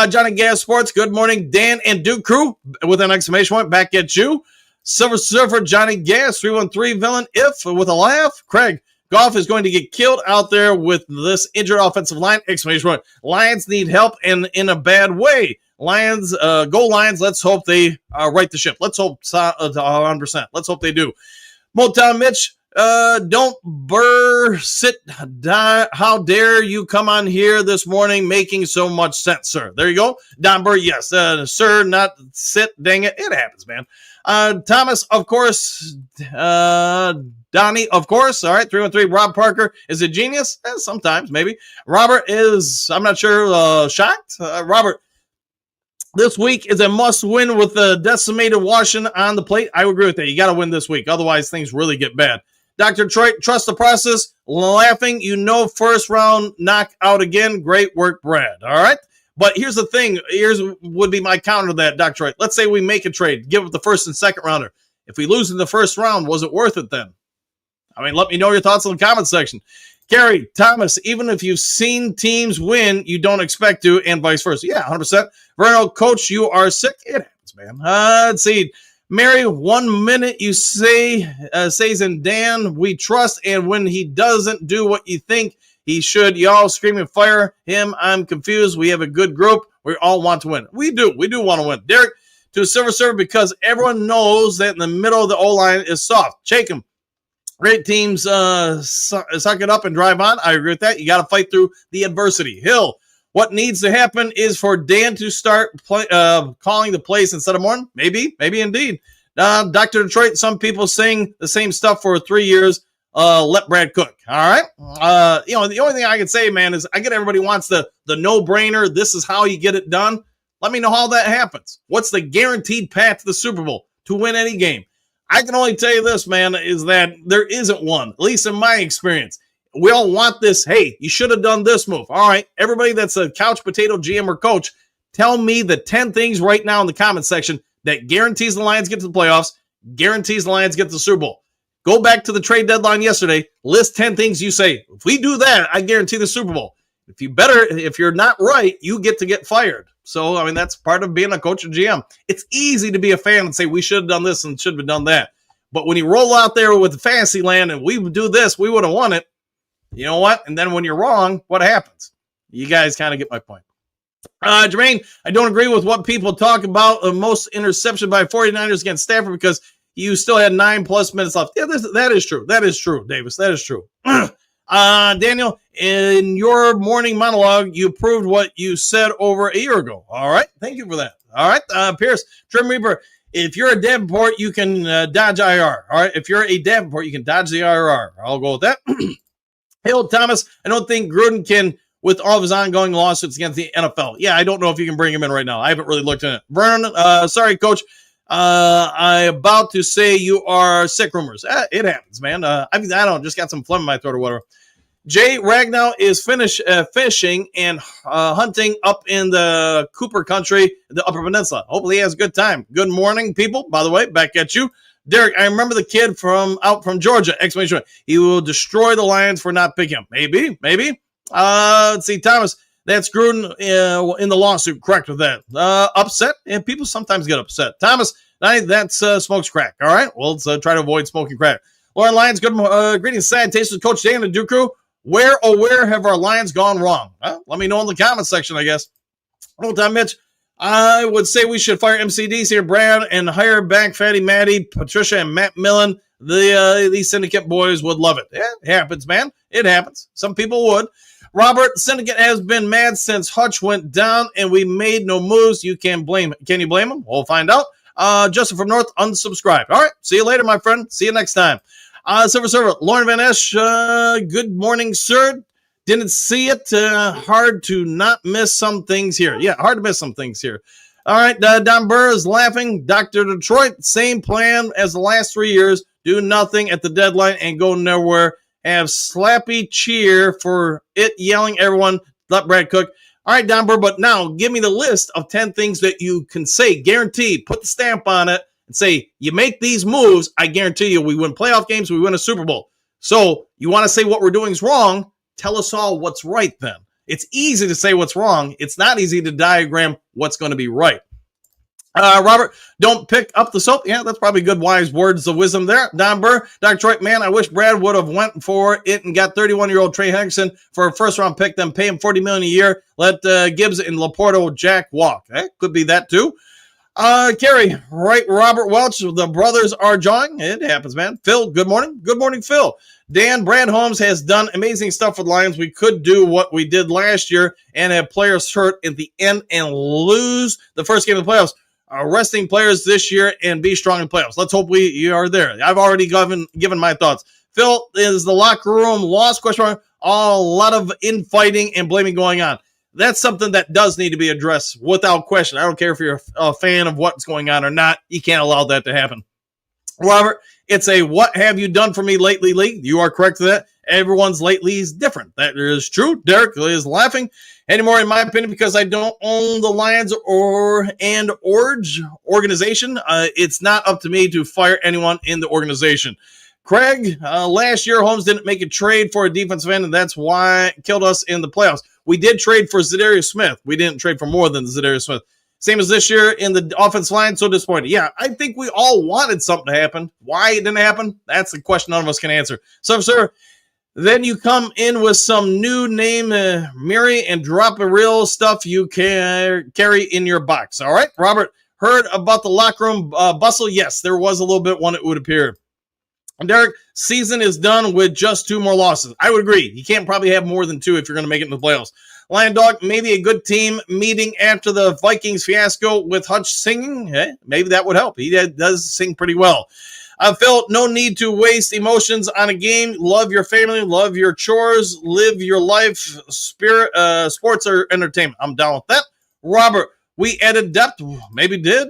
Johnny Gas Sports, good morning. Dan and Duke crew with an exclamation point. Back at you. Silver Surfer, Johnny Gas, 313 villain, if with a laugh. Craig, Goff is going to get killed out there with this injured offensive line. Exclamation point. Lions need help and in a bad way. Lions, go Lions. Let's hope they right the ship. Let's hope 100%. Let's hope they do. Motown Mitch, don't sit. How dare you come on here this morning making so much sense, sir? There you go. Don Burr, yes. Sir, not sit. Dang it. It happens, man. Thomas, of course. Donnie, of course. All right. 313. Rob Parker is a genius. Sometimes, maybe. Robert is, I'm not sure, shocked. Robert, this week is a must-win with the decimated Washington on the plate. I agree with that. You got to win this week. Otherwise, things really get bad. Dr. Troy, trust the process. Laughing, first round knockout again. Great work, Brad. All right? But here's the thing. Here's would be my counter to that, Dr. Troy. Let's say we make a trade. Give it the first and second rounder. If we lose in the first round, was it worth it then? I mean, let me know your thoughts in the comments section. Gary, Thomas, even if you've seen teams win, you don't expect to, and vice versa. Yeah, 100%. Verno, coach, you are sick. It happens, man. Let's see. Mary, 1 minute you says in Dan, we trust, and when he doesn't do what you think he should, y'all screaming fire him. I'm confused. We have a good group. We all want to win. We do. We do want to win. Derek, to Silver Server, because everyone knows that in the middle of the O-line is soft. Shake him. Great teams suck it up and drive on. I agree with that. You got to fight through the adversity. Hill, what needs to happen is for Dan to start calling the plays instead of Morton. Maybe indeed. Dr. Detroit, some people saying the same stuff for 3 years. Let Brad cook. All right. The only thing I can say, man, is I get everybody wants the no-brainer. This is how you get it done. Let me know how that happens. What's the guaranteed path to the Super Bowl to win any game? I can only tell you this, man, is that there isn't one, at least in my experience. We all want this. Hey, you should have done this move. All right, everybody that's a couch potato GM or coach, tell me the 10 things right now in the comment section that guarantees the Lions get to the playoffs, guarantees the Lions get to the Super Bowl. Go back to the trade deadline yesterday, list 10 things you say, if we do that, I guarantee the Super Bowl. If you're not right, you get to get fired. So, I mean, that's part of being a coach or GM. It's easy to be a fan and say, we should have done this and should have done that. But when you roll out there with the fantasy land and we would do this, we would have won it. You know what? And then when you're wrong, what happens? You guys kind of get my point. Jermaine, I don't agree with what people talk about most interception by 49ers against Stafford because you still had 9+ minutes left. Yeah, that is true. That is true, Davis. That is true. Daniel, in your morning monologue, you proved what you said over a year ago. All right. Thank you for that. All right. Pierce, Trim Reaper, if you're a Davenport, you can dodge IR. All right. If you're a Davenport, you can dodge the IR. I'll go with that. Hill Thomas, I don't think Gruden can, with all of his ongoing lawsuits against the NFL. Yeah, I don't know if you can bring him in right now. I haven't really looked at it. Vernon, sorry, Coach. I'm about to say you are sick rumors. It happens, man. I don't just got some phlegm in my throat or whatever. Jay Ragnow is fishing and hunting up in the Cooper country, the Upper Peninsula. Hopefully he has a good time. Good morning, people. By the way, back at you. Derek, I remember the kid out from Georgia. Exclamation. He will destroy the Lions for not picking him. Maybe. Let's see, Thomas. That's Gruden in the lawsuit. Correct with that. Upset? And people sometimes get upset. Thomas, that's smokes crack. All right? Well, let's try to avoid smoking crack. Lauren Lyons, good greetings. Salutations, Coach Dan and Duke Crew. Where have our Lions gone wrong? Let me know in the comment section, I guess. Hold time, Mitch. I would say we should fire MCDs here, Brad, and hire back Fatty Matty, Patricia, and Matt Millen. These syndicate boys would love it. Yeah, it happens, man. It happens. Some people would. Robert, syndicate has been mad since Hutch went down and we made no moves. Can you blame him? We'll find out. Justin from North, unsubscribed. All right. See you later, my friend. See you next time. Server, Lauren Van Esch, good morning, sir. Didn't see it. Hard to not miss some things here. Yeah, hard to miss some things here. All right, Don Burr is laughing. Dr. Detroit, same plan as the last 3 years. Do nothing at the deadline and go nowhere. Have slappy cheer for it, yelling everyone. Let Brad cook. All right, Don Burr, but now give me the list of 10 things that you can say. Guaranteed. Put the stamp on it and say, you make these moves, I guarantee you we win playoff games, we win a Super Bowl. So you want to say what we're doing is wrong, tell us all what's right then. It's easy to say what's wrong. It's not easy to diagram what's going to be right. Robert, don't pick up the soap. Yeah, that's probably good, wise words of wisdom there. Don Burr, Dr. Detroit, man, I wish Brad would have went for it and got 31-year-old Trey Hendrickson for a first-round pick, then pay him $40 million a year. Let Gibbs and Laporto Jack walk. Could be that too. Kerry, right, Robert Welch, the brothers are jawing. It happens, man. Phil, good morning. Good morning, Phil. Dan, Brad Holmes has done amazing stuff with Lions. We could do what we did last year and have players hurt at the end and lose the first game of the playoffs. Resting players this year and be strong in playoffs. Let's hope you are there. I've already given my thoughts. Phil, is the locker room lost? Question mark. A lot of infighting and blaming going on. That's something that does need to be addressed without question. I don't care if you're a fan of what's going on or not. You can't allow that to happen. Robert, it's a what have you done for me lately league. You are correct to that. Everyone's lately is different. That is true. Derek is laughing anymore, in my opinion, because I don't own the Lions and Orge organization. It's not up to me to fire anyone in the organization. Craig, last year, Holmes didn't make a trade for a defensive end, and that's why it killed us in the playoffs. We did trade for Zadarius Smith. We didn't trade for more than Zadarius Smith. Same as this year in the offensive line, so disappointed. Yeah, I think we all wanted something to happen. Why it didn't happen? That's the question none of us can answer. So, sir, then you come in with some new name, Mary, and drop a real stuff you can carry in your box. All right, Robert, heard about the locker room bustle? Yes, there was a little bit one, it would appear. Derek, season is done with just 2 more losses. I would agree. You can't probably have more than 2 if you're going to make it in the playoffs. Lion Dog, maybe a good team meeting after the Vikings fiasco with Hutch singing. Maybe that would help. He does sing pretty well. Phil, no need to waste emotions on a game. Love your family. Love your chores. Live your life. Sports or entertainment. I'm down with that. Robert, we added depth. Maybe did.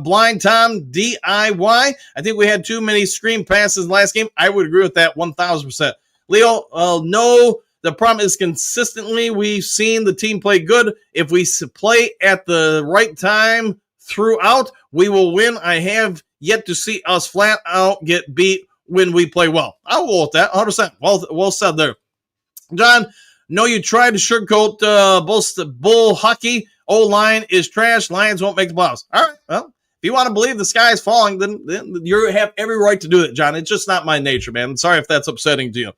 Blind Tom, DIY. I think we had too many screen passes last game. I would agree with that 1,000%. Leo, no. The problem is consistently we've seen the team play good. If we play at the right time throughout, we will win. I have yet to see us flat out get beat when we play well. I'll go with that 100%. Well said there. John, no, you tried to sugarcoat bull hockey. O-line is trash. Lions won't make the playoffs. All right. Well, if you want to believe the sky is falling, then you have every right to do it, John. It's just not my nature, man. I'm sorry if that's upsetting to you.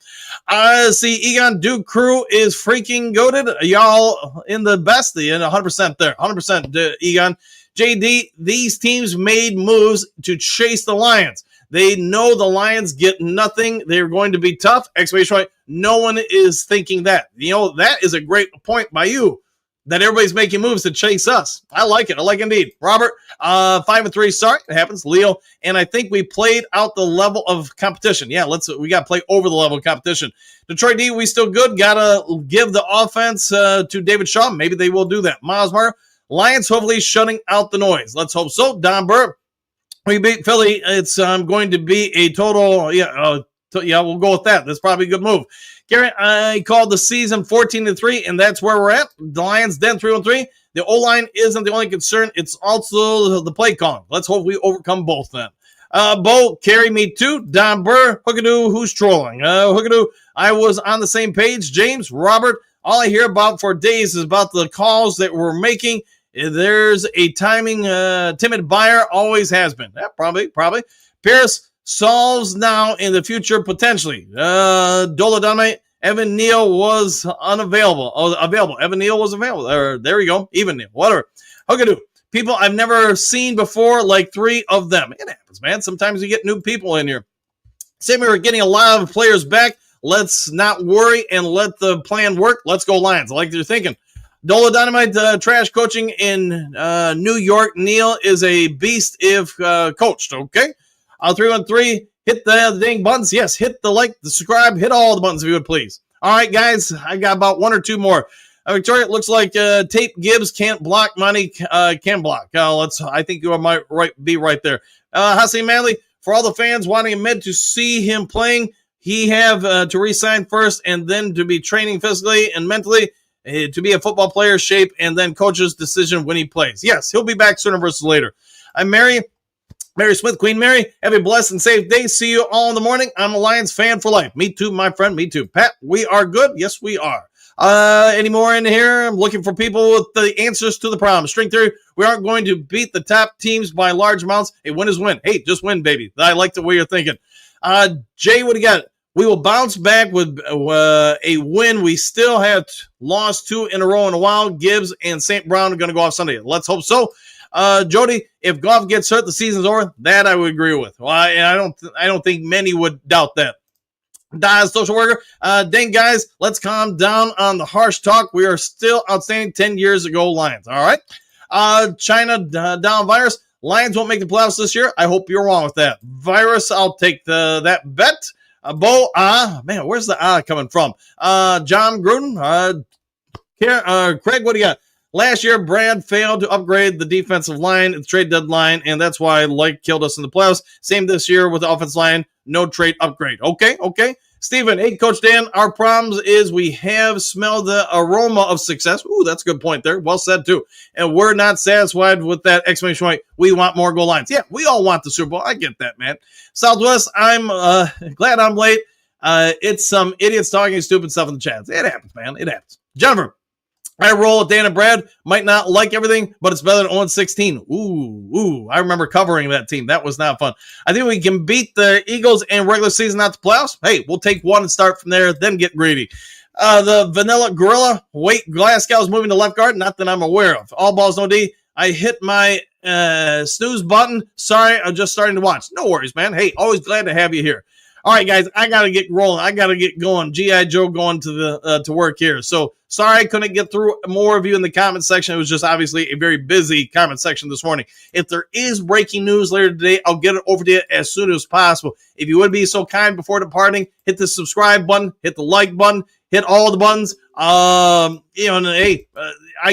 See, Egon Duke crew is freaking goated. Y'all in the best, in 100% there. 100% Egon. JD, these teams made moves to chase the Lions. They know the Lions get nothing. They're going to be tough. Exclamation point. No one is thinking that. That is a great point by you, that everybody's making moves to chase us. I like it. I like it indeed. Robert, 5-3. Sorry, it happens. Leo, and I think we played out the level of competition. Yeah, we got to play over the level of competition. Detroit D, we still good. Got to give the offense to David Shaw. Maybe they will do that. Miles Meyer, Lions hopefully shutting out the noise. Let's hope so. Don Burr, we beat Philly. It's going to be a total, we'll go with that. That's probably a good move. Gary, I called the season 14-3, and that's where we're at. The Lions then 3-3. The O-line isn't the only concern. It's also the play calling. Let's hope we overcome both then. Bo, carry me too. Don Burr, Hookadoo, who's trolling? Hookadoo, I was on the same page. James, Robert, all I hear about for days is about the calls that we're making. There's a timing, timid buyer, always has been. Yeah, probably. Pierce solves now in the future potentially. Dolodame, Evan Neal was unavailable. Available. Evan Neal was available. There we go. Even Neal. Whatever. Hookadoo. People I've never seen before, like 3 of them. It happens, man. Sometimes you get new people in here. Same, we're getting a lot of players back. Let's not worry and let the plan work. Let's go Lions. I like what you're thinking. Dolo Dynamite, trash coaching in New York. Neal is a beast if coached, okay? 313, hit the dang buttons. Yes, hit the like, the subscribe, hit all the buttons if you would, please. All right, guys, I got about 1 or 2 more. Victoria, it looks like Tape Gibbs can't block. Money can block. I think you might be right there. Hassan Manley, for all the fans wanting him to see him playing, he have to re-sign first and then to be training physically and mentally to be a football player shape, and then coach's decision when he plays. Yes, he'll be back sooner versus later. I'm Mary Smith, Queen Mary. Have a blessed and safe day. See you all in the morning. I'm a Lions fan for life. Me too, my friend. Me too. Pat, we are good. Yes, we are. Any more in here? I'm looking for people with the answers to the problem. String theory, we aren't going to beat the top teams by large amounts. A win is win. Hey, just win, baby. I like the way you're thinking. Jay, what do you got? We will bounce back with a win. We still have lost 2 in a row in a while. Gibbs and St. Brown are going to go off Sunday. Let's hope so. Jody, if Goff gets hurt, the season's over. That I would agree with. Well, I don't think many would doubt that. Diaz, social worker. Dang, guys, let's calm down on the harsh talk. We are still outstanding 10 years ago, Lions. All right. China down virus. Lions won't make the playoffs this year. I hope you're wrong with that. Virus, I'll take that bet. Bo, man, where's the coming from? John Gruden, Craig, what do you got? Last year, Brad failed to upgrade the defensive line at the trade deadline, and that's why Light killed us in the playoffs. Same this year with the offensive line, no trade upgrade. Okay. Steven, hey, Coach Dan, our problems is we have smelled the aroma of success. Ooh, that's a good point there. Well said, too. And we're not satisfied with that exclamation point. We want more goal lines. Yeah, we all want the Super Bowl. I get that, man. Southwest, I'm glad I'm late. It's some idiots talking stupid stuff in the chat. It happens, man. It happens. Jennifer, I roll with Dan and Brad. Might not like everything, but it's better than 0-16. Ooh, I remember covering that team. That was not fun. I think we can beat the Eagles in regular season, not the playoffs. Hey, we'll take 1 and start from there, then get greedy. The Vanilla Gorilla, Glasgow's moving to left guard, not that I'm aware of. All balls, no D. I hit my snooze button. Sorry, I'm just starting to watch. No worries, man. Hey, always glad to have you here. All right, guys, I got to get rolling. I got to get going. G.I. Joe going to the to work here. So sorry I couldn't get through more of you in the comment section. It was just obviously a very busy comment section this morning. If there is breaking news later today, I'll get it over to you as soon as possible. If you would be so kind before departing, hit the subscribe button, hit the like button, hit all the buttons. I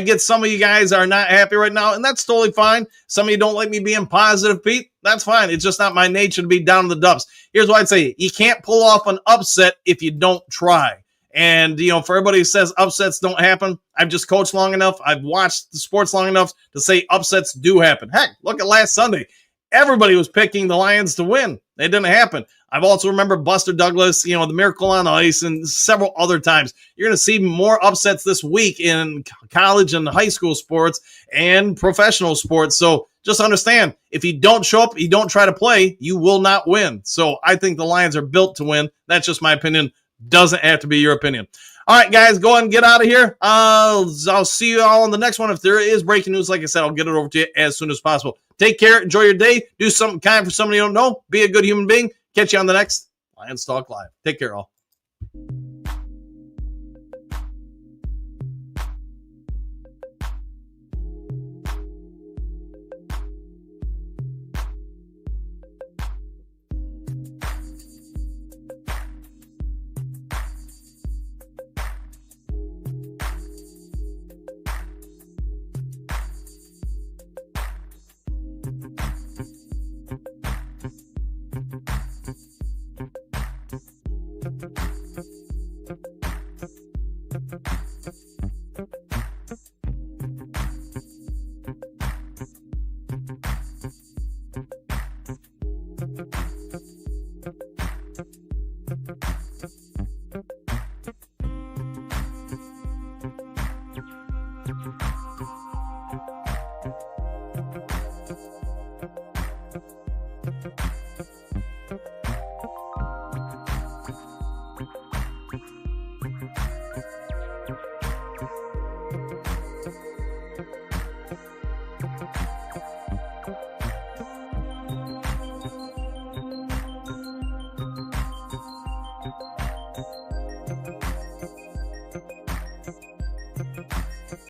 get some of you guys are not happy right now, and that's totally fine. Some of you don't like me being positive, Pete. That's fine. It's just not my nature to be down in the dumps. Here's what I'd say. You can't pull off an upset if you don't try. And, for everybody who says upsets don't happen, I've just coached long enough. I've watched the sports long enough to say upsets do happen. Heck, look at last Sunday. Everybody was picking the Lions to win. It didn't happen. I've also remembered Buster Douglas, the Miracle on Ice, and several other times. You're going to see more upsets this week in college and high school sports and professional sports. So just understand, if you don't show up, you don't try to play, you will not win. So I think the Lions are built to win. That's just my opinion. Doesn't have to be your opinion. All right, guys, go ahead and get out of here. I'll see you all on the next one. If there is breaking news, like I said, I'll get it over to you as soon as possible. Take care. Enjoy your day. Do something kind for somebody you don't know. Be a good human being. Catch you on the next Lions Talk Live. Take care, all. Thank you.